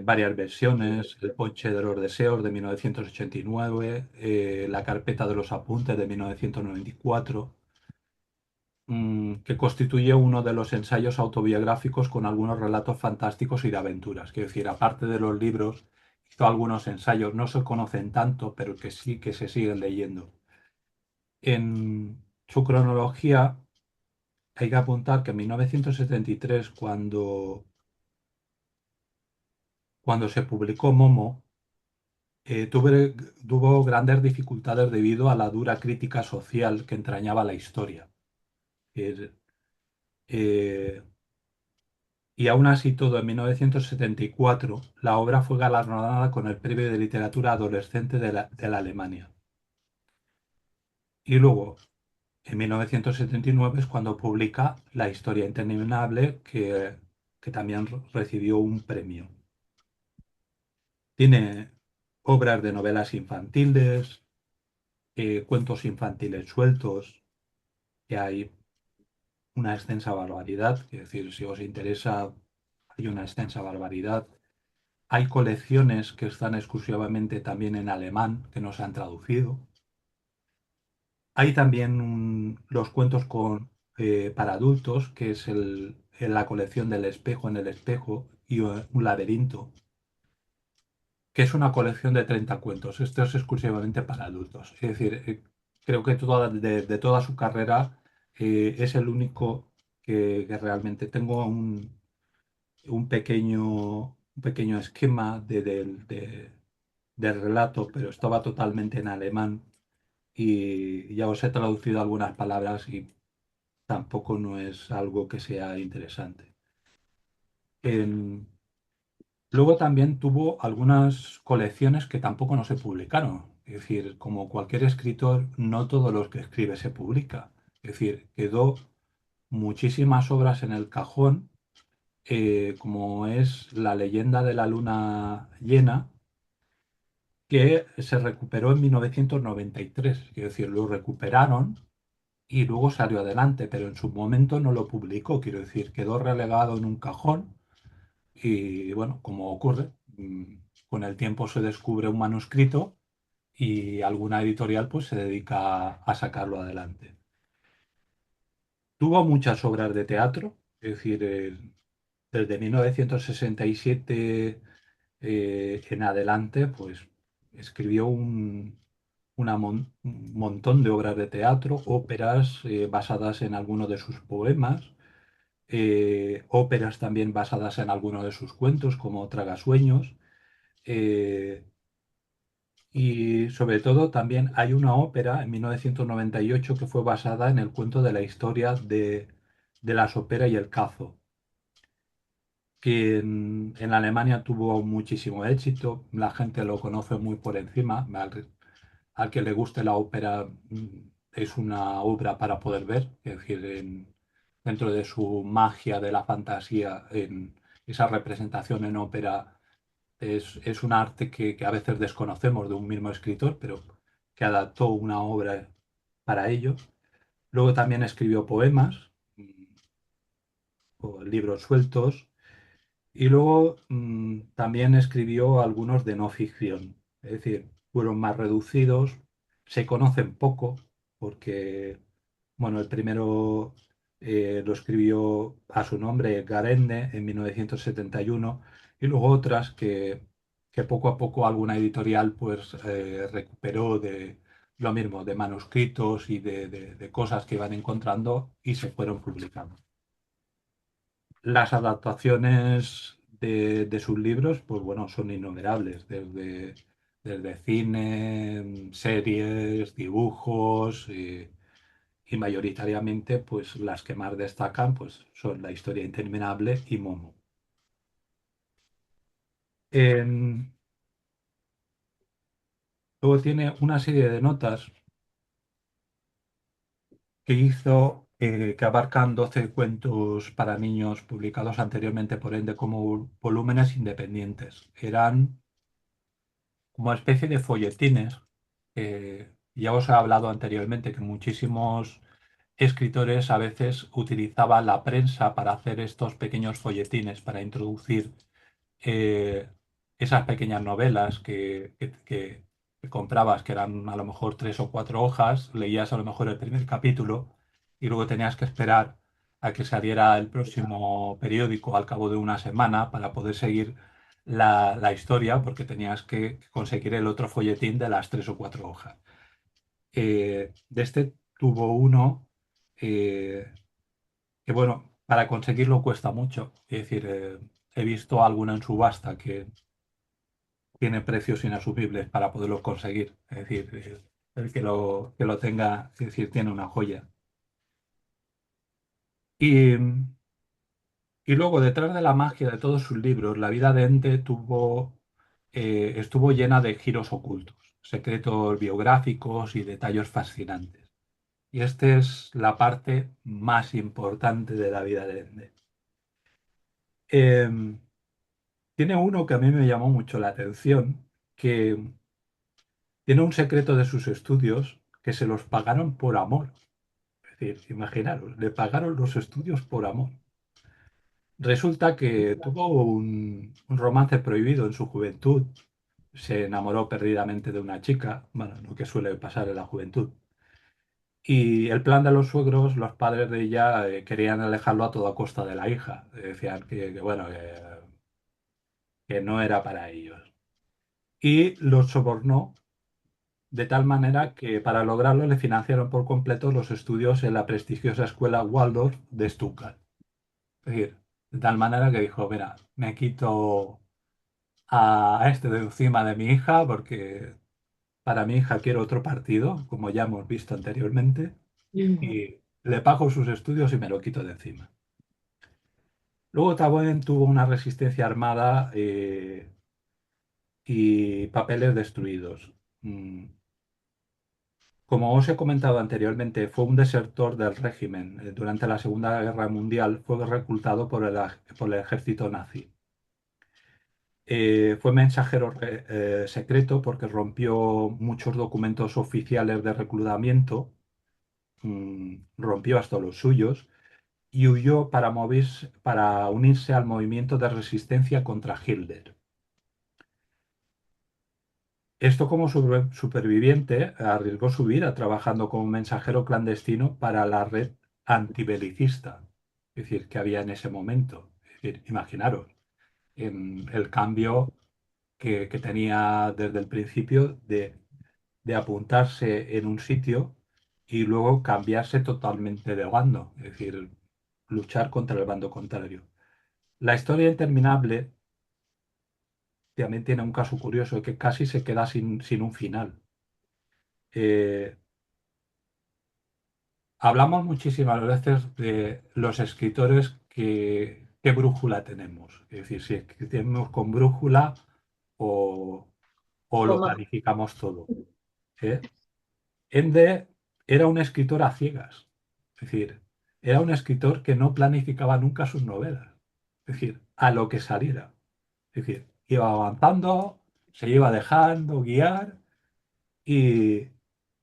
varias versiones, El ponche de los deseos de 1989, La carpeta de los apuntes de 1994, que constituye uno de los ensayos autobiográficos con algunos relatos fantásticos y de aventuras. Quiero decir, aparte de los libros, hizo algunos ensayos, no se conocen tanto, pero que sí que se siguen leyendo. En su cronología hay que apuntar que en 1973, cuando se publicó Momo, tuvo grandes dificultades debido a la dura crítica social que entrañaba la historia. Eh, eh, y aún así todo, en 1974, la obra fue galardonada con el Premio de Literatura Adolescente de la Alemania. Y luego, en 1979 es cuando publica La historia interminable, que también recibió un premio. Tiene obras de novelas infantiles, cuentos infantiles sueltos, que hay una extensa barbaridad, es decir, si os interesa, hay una extensa barbaridad. Hay colecciones que están exclusivamente también en alemán, que no se han traducido. Hay también los cuentos para adultos, que es en la colección del espejo en el espejo y un laberinto, que es una colección de 30 cuentos. Esto es exclusivamente para adultos. Es decir, creo que de toda su carrera es el único que realmente tengo un pequeño esquema del relato, pero estaba totalmente en alemán y ya os he traducido algunas palabras y tampoco no es algo que sea interesante. En- Luego también tuvo algunas colecciones que tampoco no se publicaron. Es decir, como cualquier escritor, no todo lo que escribe se publica. Es decir, quedó muchísimas obras en el cajón, como es La leyenda de la luna llena, que se recuperó en 1993. Quiero decir, lo recuperaron y luego salió adelante, pero en su momento no lo publicó. Quiero decir, quedó relegado en un cajón y bueno, como ocurre, con el tiempo se descubre un manuscrito y alguna editorial pues se dedica a sacarlo adelante. Tuvo muchas obras de teatro, es decir, desde 1967 en adelante, pues escribió un montón de obras de teatro, óperas basadas en algunos de sus poemas, óperas también basadas en algunos de sus cuentos, como Tragasueños, eh, y sobre todo también hay una ópera en 1998 que fue basada en el cuento de la historia de la sopera y el cazo, que en Alemania tuvo muchísimo éxito, la gente lo conoce muy por encima, al que le guste la ópera es una obra para poder ver, es decir, dentro de su magia de la fantasía, en esa representación en ópera es un arte que a veces desconocemos de un mismo escritor, pero que adaptó una obra para ello. Luego también escribió poemas o libros sueltos. Y luego también escribió algunos de no ficción, es decir, fueron más reducidos, se conocen poco porque, bueno, el primero lo escribió a su nombre, Garenne, en 1971, y luego otras que poco a poco alguna editorial pues recuperó de lo mismo, de manuscritos y de cosas que iban encontrando y se fueron publicando. Las adaptaciones de sus libros, pues bueno, son innumerables, desde cine, series, dibujos, y mayoritariamente, pues las que más destacan, pues son La historia interminable y Momo. En- Luego tiene una serie de notas que hizo que abarcan 12 cuentos para niños publicados anteriormente por Ende como volúmenes independientes. Eran como especie de folletines. Ya os he hablado anteriormente que muchísimos escritores a veces utilizaban la prensa para hacer estos pequeños folletines, para introducir eh, esas pequeñas novelas que comprabas, que eran a lo mejor 3 o 4 hojas, leías a lo mejor el primer capítulo y luego tenías que esperar a que saliera el próximo periódico al cabo de una semana para poder seguir la historia, porque tenías que conseguir el otro folletín de las 3 o 4 hojas. De este tuvo uno eh, que, bueno, para conseguirlo cuesta mucho. Es decir, he visto alguna en subasta que tiene precios inasumibles para poderlos conseguir. Es decir, el que lo tenga, es decir, tiene una joya. Y, y luego, detrás de la magia de todos sus libros, la vida de Ente estuvo llena de giros ocultos, secretos biográficos y detalles fascinantes. Y esta es la parte más importante de la vida de Ende. Em, Tiene uno que a mí me llamó mucho la atención, que tiene un secreto de sus estudios que se los pagaron por amor. Es decir, imaginaros, le pagaron los estudios por amor. Resulta que tuvo un romance prohibido en su juventud. Se enamoró perdidamente de una chica, bueno, lo que suele pasar en la juventud. Y el plan de los suegros, los padres de ella, querían alejarlo a toda costa de la hija. Decían bueno, que no era para ellos. Y los sobornó de tal manera que para lograrlo le financiaron por completo los estudios en la prestigiosa escuela Waldorf de Stuttgart. Es decir, de tal manera que dijo, mira, me quito a este de encima de mi hija porque para mi hija quiero otro partido, como ya hemos visto anteriormente, y le pago sus estudios y me lo quito de encima. Luego Taboen tuvo una resistencia armada y papeles destruidos. Mm, Como os he comentado anteriormente, fue un desertor del régimen. Durante la Segunda Guerra Mundial fue reclutado por el ejército nazi. Fue mensajero secreto porque rompió muchos documentos oficiales de reclutamiento, rompió hasta los suyos y huyó para unirse al movimiento de resistencia contra Hitler. Esto como superviviente arriesgó su vida trabajando como mensajero clandestino para la red antibelicista, es decir, que había en ese momento. Es decir, imaginaros el cambio que tenía desde el principio de apuntarse en un sitio y luego cambiarse totalmente de bando, es decir, luchar contra el bando contrario. La historia interminable también tiene un caso curioso que casi se queda sin un final. Eh, Hablamos muchísimas veces de los escritores qué brújula tenemos. Es decir, si escribimos con brújula o, o lo Toma. planificamos todo. ¿Eh? Ende era un escritor a ciegas. Es decir, era un escritor que no planificaba nunca sus novelas. Es decir, a lo que saliera. Es decir, iba avanzando, se iba dejando guiar y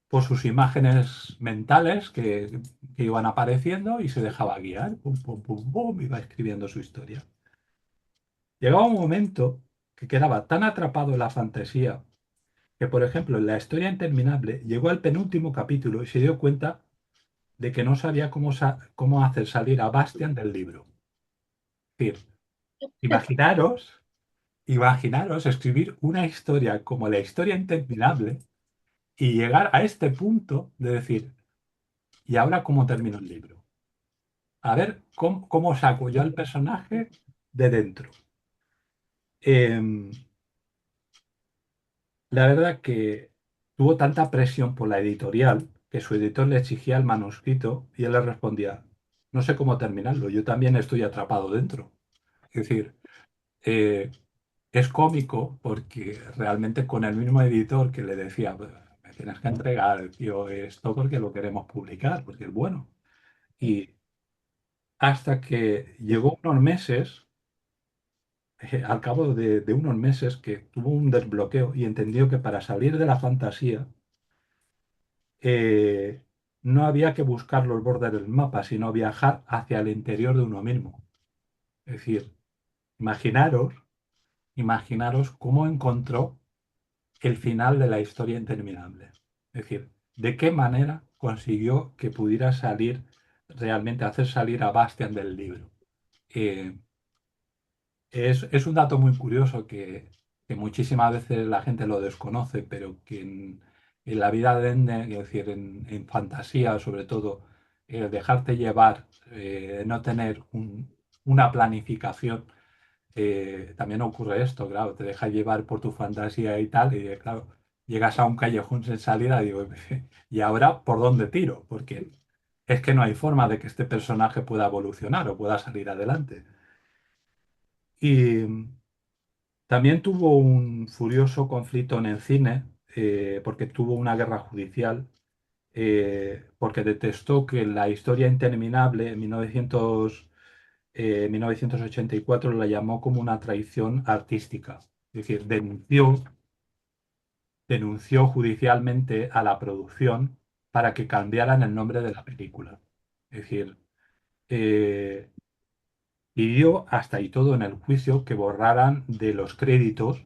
por sus imágenes mentales que iban apareciendo y se dejaba guiar, pum, pum, pum, pum, iba escribiendo su historia. Llegaba un momento que quedaba tan atrapado en la fantasía que, por ejemplo, en la historia interminable llegó al penúltimo capítulo y se dio cuenta de que no sabía cómo hacer salir a Bastian del libro. Es decir, imaginaros, imaginaros escribir una historia como la historia interminable y llegar a este punto de decir, ¿y ahora cómo termino el libro? A ver cómo saco yo al personaje de dentro. Em, la verdad que tuvo tanta presión por la editorial que su editor le exigía el manuscrito y él le respondía, no sé cómo terminarlo, yo también estoy atrapado dentro. Es decir, eh, es cómico porque realmente con el mismo editor que le decía, "Pues, me tienes que entregar, tío, esto porque lo queremos publicar, porque es bueno". Y hasta que llegó unos meses, al cabo de unos meses, que tuvo un desbloqueo y entendió que para salir de la fantasía eh, no había que buscar los bordes del mapa, sino viajar hacia el interior de uno mismo. Es decir, imaginaros, imaginaros cómo encontró el final de la historia interminable. Es decir, de qué manera consiguió que pudiera salir, realmente hacer salir a Bastian del libro. Eh, es un dato muy curioso que muchísimas veces la gente lo desconoce, pero que en la vida de Ende, es decir, en fantasía sobre todo, el dejarte llevar, no tener una planificación, también ocurre esto, claro, te dejas llevar por tu fantasía y tal, y claro, llegas a un callejón sin salida, digo, ¿y ahora por dónde tiro? Porque es que no hay forma de que este personaje pueda evolucionar o pueda salir adelante. Y también tuvo un furioso conflicto en el cine, porque tuvo una guerra judicial, porque detestó que la historia interminable en 1984 la llamó como una traición artística. Es decir, denunció judicialmente a la producción para que cambiaran el nombre de la película. Es decir, eh, pidió hasta y todo en el juicio que borraran de los créditos,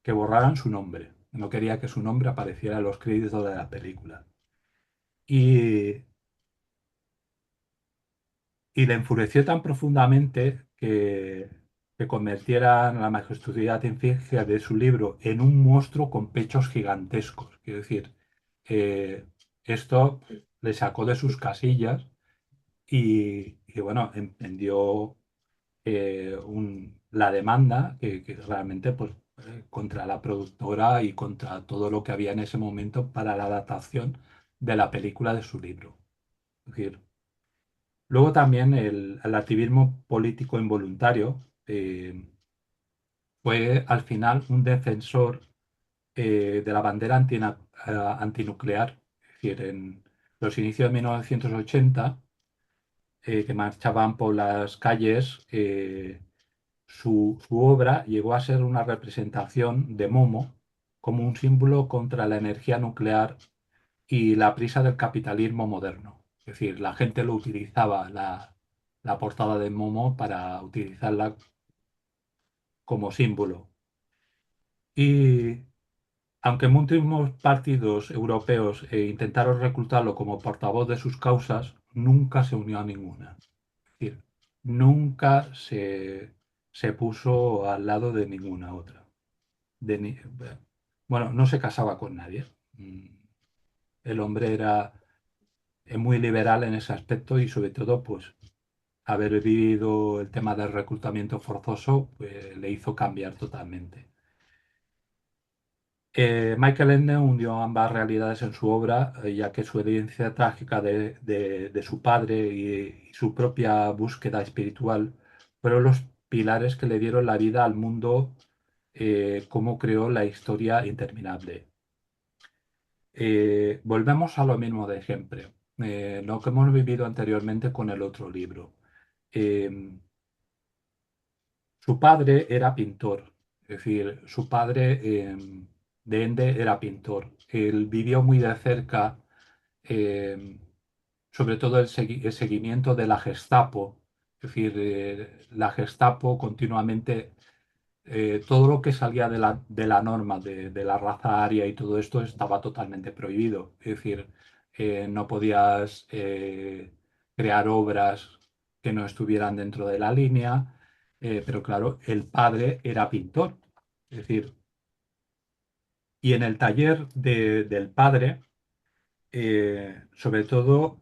que borraran su nombre. No quería que su nombre apareciera en los créditos de la película. Y, y le enfureció tan profundamente que convirtieran la majestuosidad en finge de su libro en un monstruo con pechos gigantescos. Quiero decir, eh, esto le sacó de sus casillas y bueno, emprendió la demanda que realmente pues, contra la productora y contra todo lo que había en ese momento para la adaptación de la película de su libro. Es decir, luego también el activismo político involuntario fue al final un defensor de la bandera antinuclear. Es decir, en los inicios de 1980, que marchaban por las calles, su obra llegó a ser una representación de Momo como un símbolo contra la energía nuclear y la prisa del capitalismo moderno. Es decir, la gente lo utilizaba, la portada de Momo, para utilizarla como símbolo. Y aunque múltiples partidos europeos intentaron reclutarlo como portavoz de sus causas, nunca se unió a ninguna. Es decir, nunca se puso al lado de ninguna otra. Bueno, no se casaba con nadie. Mm, El hombre era muy liberal en ese aspecto y sobre todo, pues, haber vivido el tema del reclutamiento forzoso, pues, le hizo cambiar totalmente. Michael Ende hundió ambas realidades en su obra, ya que su herencia trágica de su padre y su propia búsqueda espiritual fueron los pilares que le dieron la vida al mundo, como creó la historia interminable. Volvemos a lo mismo de siempre, lo que hemos vivido anteriormente con el otro libro. Eh, Su padre era pintor, es decir, su padre de Ende era pintor. Él vivió muy de cerca, eh, sobre todo el seguimiento de la Gestapo, es decir, la Gestapo continuamente, todo lo que salía de la norma de la raza aria y todo esto estaba totalmente prohibido. Es decir, no podías crear obras que no estuvieran dentro de la línea, pero claro, el padre era pintor. Es decir, y en el taller del padre, sobre todo,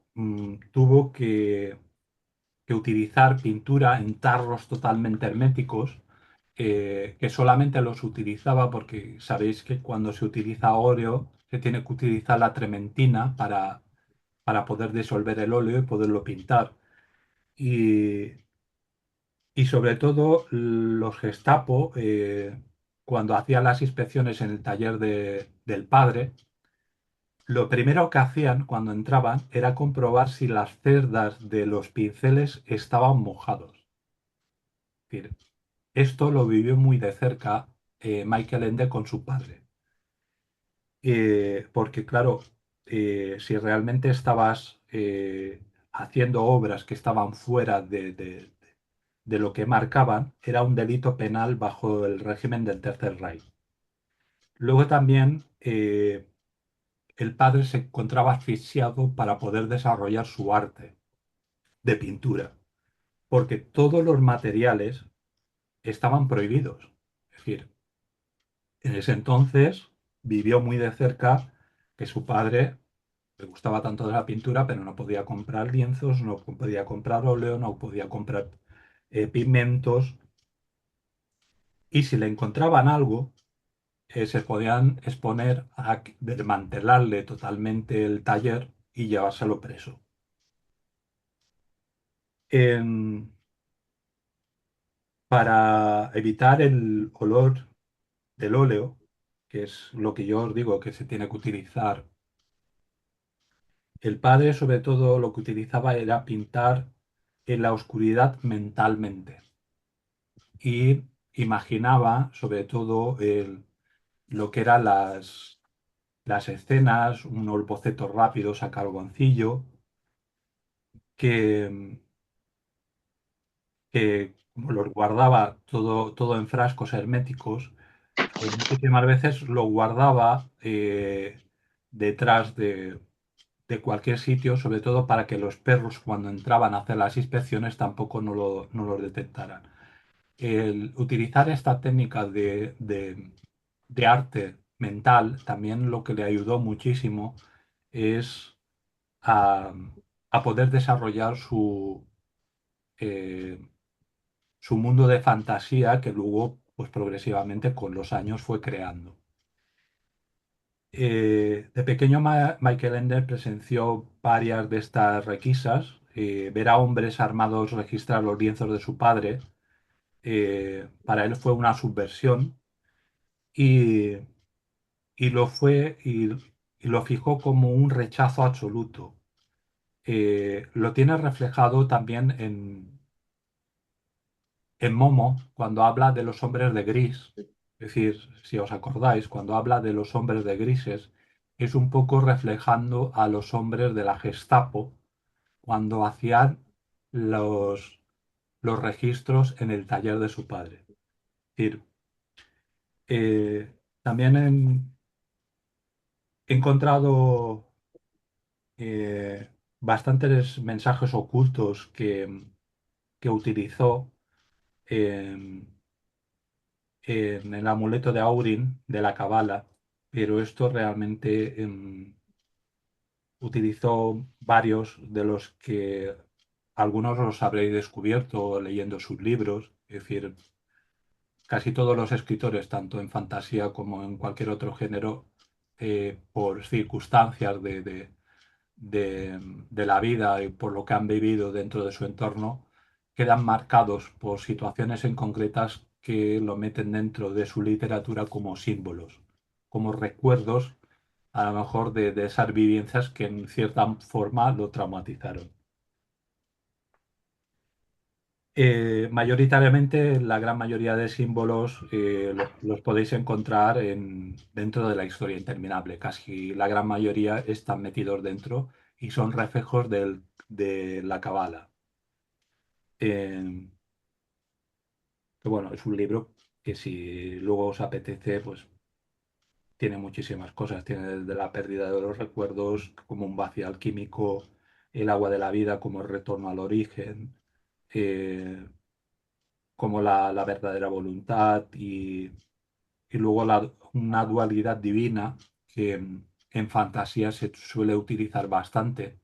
tuvo que utilizar pintura en tarros totalmente herméticos, que solamente los utilizaba porque sabéis que cuando se utiliza óleo se tiene que utilizar la trementina para poder disolver el óleo y poderlo pintar. Y, y sobre todo los Gestapo, cuando hacía las inspecciones en el taller del padre, lo primero que hacían cuando entraban era comprobar si las cerdas de los pinceles estaban mojados. Es decir, esto lo vivió muy de cerca Michael Ende con su padre. Porque claro, si realmente estabas haciendo obras que estaban fuera de lo que marcaban, era un delito penal bajo el régimen del Tercer Reich. Luego también el padre se encontraba asfixiado para poder desarrollar su arte de pintura, porque todos los materiales estaban prohibidos. Es decir, en ese entonces vivió muy de cerca que su padre le gustaba tanto de la pintura, pero no podía comprar lienzos, no podía comprar óleo, no podía comprar pigmentos. Y si le encontraban algo, se podían exponer a desmantelarle totalmente el taller y llevárselo preso. En- para evitar el olor del óleo, que es lo que yo os digo que se tiene que utilizar, el padre sobre todo lo que utilizaba era pintar en la oscuridad mentalmente y imaginaba sobre todo lo que eran las escenas, unos bocetos rápidos a carboncillo, que, que como los guardaba todo en frascos herméticos, muchísimas veces lo guardaba detrás de cualquier sitio, sobre todo para que los perros cuando entraban a hacer las inspecciones tampoco no los detectaran. El utilizar esta técnica de arte mental también lo que le ayudó muchísimo es a, a poder desarrollar eh, su mundo de fantasía que luego, pues progresivamente con los años fue creando. De pequeño Michael Ende presenció varias de estas requisas. Ver a hombres armados registrar los lienzos de su padre, para él fue una subversión y, y lo fue y lo fijó como un rechazo absoluto. Lo tiene reflejado también en Momo cuando habla de los hombres de gris. Es decir, si os acordáis, cuando habla de los hombres de grises, es un poco reflejando a los hombres de la Gestapo cuando hacían los, los registros en el taller de su padre. Es decir, eh, también he encontrado bastantes mensajes ocultos que utilizó en el amuleto de Aurin de la Cabala, pero esto realmente utilizó varios de los que algunos los habréis descubierto leyendo sus libros, es decir, casi todos los escritores, tanto en fantasía como en cualquier otro género, por circunstancias de la vida y por lo que han vivido dentro de su entorno, quedan marcados por situaciones en concretas que lo meten dentro de su literatura como símbolos, como recuerdos a lo mejor de esas vivencias que en cierta forma lo traumatizaron. Mayoritariamente, la gran mayoría de símbolos los podéis encontrar dentro de la historia interminable. Casi la gran mayoría están metidos dentro y son reflejos de la Cábala. Eh, que bueno, es un libro que si luego os apetece, pues tiene muchísimas cosas. Tiene desde la pérdida de los recuerdos, como un vacío alquímico, el agua de la vida como el retorno al origen. eh, como la verdadera voluntad y luego una dualidad divina que en fantasía se suele utilizar bastante.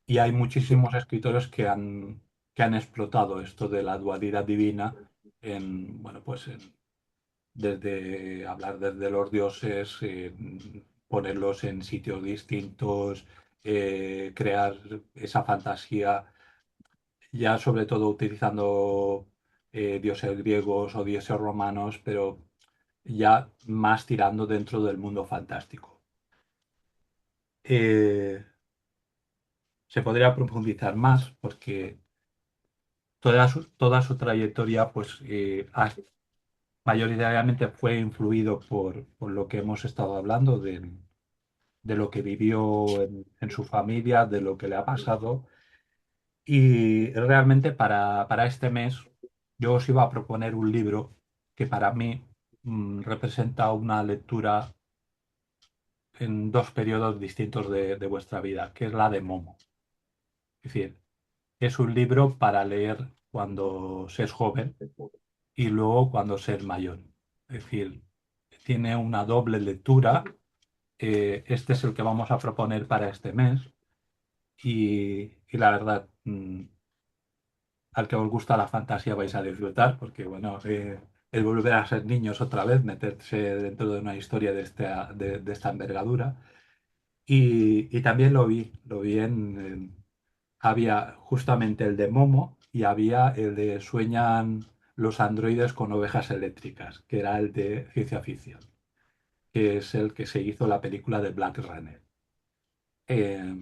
Y hay muchísimos escritores que han explotado esto de la dualidad divina bueno, pues desde hablar desde los dioses, ponerlos en sitios distintos, crear esa fantasía, ya sobre todo utilizando dioses griegos o dioses romanos, pero ya más tirando dentro del mundo fantástico. Eh, Se podría profundizar más porque toda su trayectoria pues, mayoritariamente fue influido por lo que hemos estado hablando, de lo que vivió en su familia, de lo que le ha pasado. Y realmente para este mes yo os iba a proponer un libro que para mí representa una lectura en dos periodos distintos de vuestra vida, que es la de Momo. Es decir, es un libro para leer cuando se es joven y luego cuando se es mayor. Es decir, tiene una doble lectura. Este es el que vamos a proponer para este mes y la verdad, al que os gusta la fantasía vais a disfrutar porque, bueno, el volver a ser niños otra vez, meterse dentro de una historia de esta envergadura. Y también lo vi había justamente el de Momo y había el de Sueñan los androides con ovejas eléctricas, que era el de ciencia ficción, que es el que se hizo la película de Black Runner. Eh,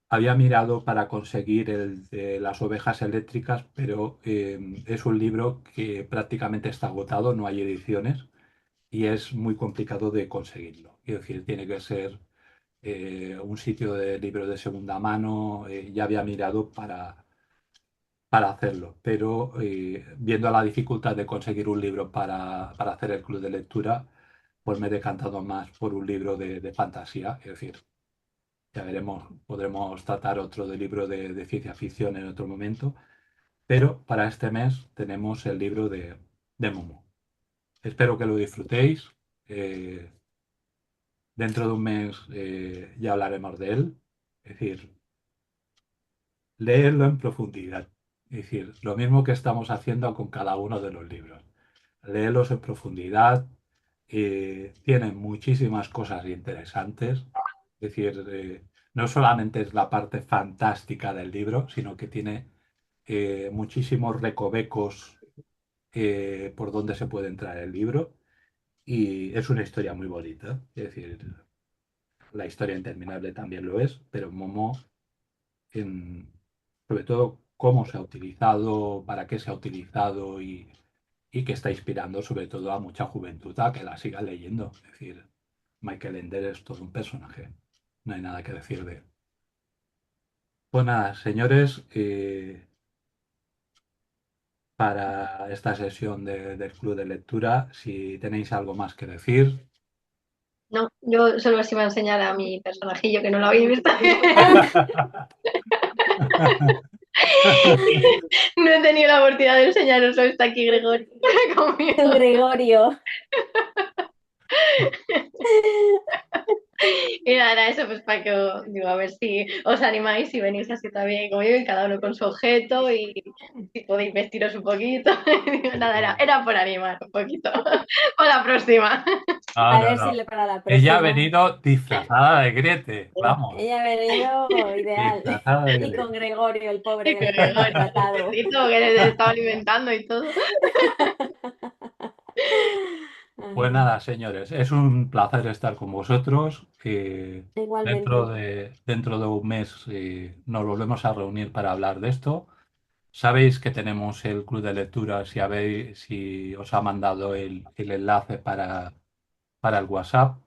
Había mirado para conseguir el de las ovejas eléctricas, pero es un libro que prácticamente está agotado, no hay ediciones y es muy complicado de conseguirlo. Es decir, tiene que ser un sitio de libros de segunda mano. Ya había mirado para hacerlo, pero viendo la dificultad de conseguir un libro para hacer el club de lectura, pues me he decantado más por un libro de fantasía. Es decir, ya veremos, podremos tratar otro de libro de ciencia ficción en otro momento, pero para este mes tenemos el libro de Momo. Espero que lo disfrutéis. eh, Dentro de un mes ya hablaremos de él. Es decir, leerlo en profundidad. Es decir, lo mismo que estamos haciendo con cada uno de los libros. Leerlos en profundidad. Tienen muchísimas cosas interesantes. Es decir, no solamente es la parte fantástica del libro, sino que tiene muchísimos recovecos por donde se puede entrar el libro. Y es una historia muy bonita. Es decir, la historia interminable también lo es, pero Momo, en, sobre todo, cómo se ha utilizado, para qué se ha utilizado y que está inspirando sobre todo a mucha juventud a que la siga leyendo. Es decir, Michael Ender es todo un personaje. No hay nada que decir de él. Pues nada, señores, para esta sesión del club de lectura, si tenéis algo más que decir. No, yo solo os iba a enseñar a mi personajillo que no lo habéis visto. No he tenido la oportunidad de enseñaros, solo está aquí Gregorio Tu conmigo. Gregorio. Y nada, eso pues para que digo, a ver si os animáis y venís así también como yo, y cada uno con su objeto y si podéis vestiros un poquito. Digo, nada, era por animar un poquito. Para la próxima. No, A no, ver si no. le para la Ella ha próxima. venido disfrazada de Grete, vamos, Ella ha venido ideal. disfrazada de Y con Grete. Gregorio, el pobre Y que que le tiene Gregorio, maltratado. pobrecito, que les estaba alimentando y todo. Pues Ay, nada, señores, es un placer estar con vosotros. igualmente. Dentro de un mes nos volvemos a reunir para hablar de esto. Sabéis que tenemos el club de lectura, si os ha mandado el enlace para el WhatsApp.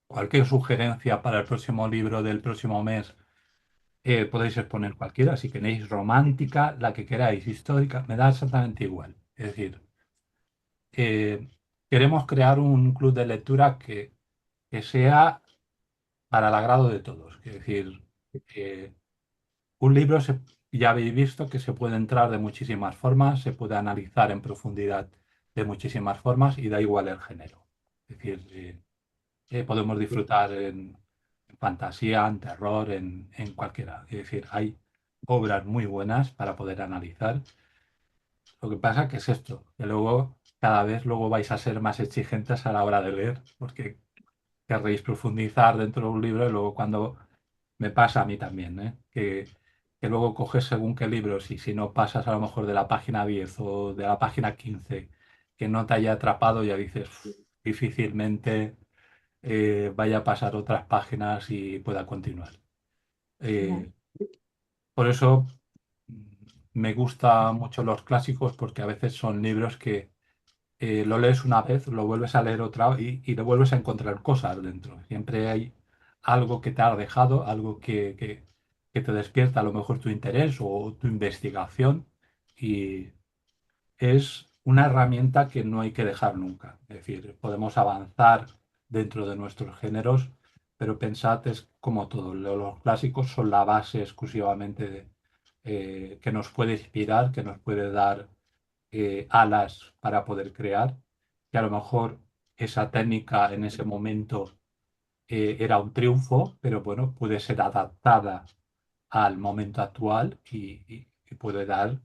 Cualquier sugerencia para el próximo libro del próximo mes, podéis exponer cualquiera. Si queréis romántica, la que queráis, histórica, me da exactamente igual. Es decir, eh, queremos crear un club de lectura que sea para el agrado de todos. Es decir, eh, un libro ya habéis visto que se puede entrar de muchísimas formas, se puede analizar en profundidad de muchísimas formas y da igual el género. Es decir, podemos disfrutar en fantasía, en terror, en cualquiera. Es decir, hay obras muy buenas para poder analizar. Lo que pasa que es esto, que luego cada vez luego vais a ser más exigentes a la hora de leer, porque querréis profundizar dentro de un libro y luego cuando me pasa a mí también, ¿eh? Que que luego coges según qué libros y si no pasas a lo mejor de la página 10 o de la página 15 que no te haya atrapado, ya dices, "Uf, difícilmente vaya a pasar otras páginas y pueda continuar". Ya. Eh, por eso me gustan mucho los clásicos porque a veces son libros que lo lees una vez, lo vuelves a leer otra y le vuelves a encontrar cosas dentro. Siempre hay algo que te ha dejado, algo que te despierta a lo mejor tu interés o tu investigación y es una herramienta que no hay que dejar nunca. Es decir, podemos avanzar dentro de nuestros géneros, pero pensad, es como todo, los clásicos son la base exclusivamente que nos puede inspirar, que nos puede dar alas para poder crear, que a lo mejor esa técnica en ese momento era un triunfo, pero bueno, puede ser adaptada al momento actual y puede dar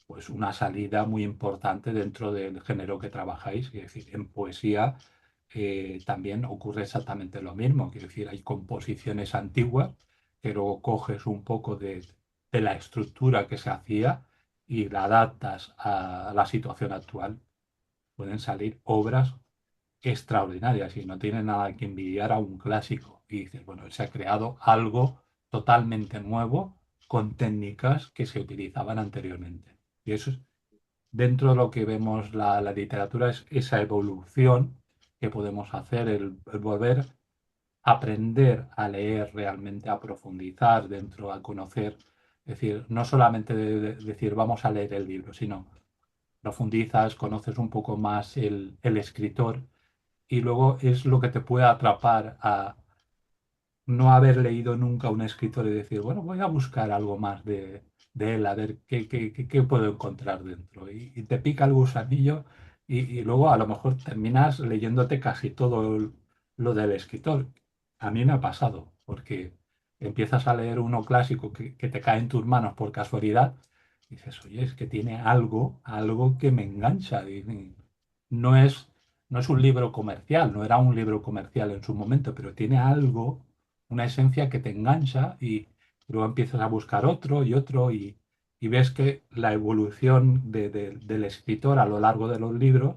pues una salida muy importante dentro del género que trabajáis. Es decir, en poesía también ocurre exactamente lo mismo. Es decir, hay composiciones antiguas que luego coges un poco de la estructura que se hacía y la adaptas a la situación actual. Pueden salir obras extraordinarias y no tiene nada que envidiar a un clásico. Y dices, bueno, se ha creado algo totalmente nuevo con técnicas que se utilizaban anteriormente. Y eso es, dentro de lo que vemos la literatura, es esa evolución que podemos hacer, el volver a aprender a leer realmente, a profundizar dentro, a conocer. Es decir, no solamente decir vamos a leer el libro, sino profundizas, conoces un poco más el escritor y luego es lo que te puede atrapar a no haber leído nunca un escritor y decir, bueno, voy a buscar algo más de él, a ver qué puedo encontrar dentro. Y te pica el gusanillo y luego a lo mejor terminas leyéndote casi todo lo del escritor. A mí me ha pasado, porque empiezas a leer uno clásico que te cae en tus manos por casualidad y dices, oye, es que tiene algo que me engancha. Y no es, no es un libro comercial, no era un libro comercial en su momento, pero tiene algo, una esencia que te engancha y luego empiezas a buscar otro y otro y ves que la evolución del escritor a lo largo de los libros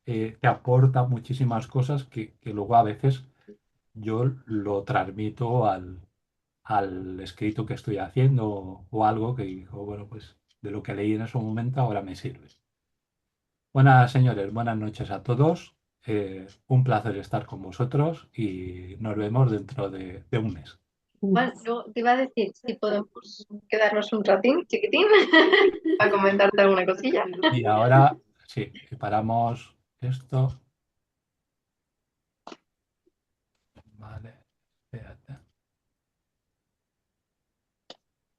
te aporta muchísimas cosas que luego a veces yo lo transmito al escrito que estoy haciendo o algo que digo, bueno, pues de lo que leí en ese momento ahora me sirve. Buenas, señores, buenas noches a todos. Un placer estar con vosotros y nos vemos dentro de un mes. Juan, no, te iba a decir si podemos quedarnos un ratín, chiquitín, para comentarte alguna cosilla. Y ahora sí, paramos esto. Vale.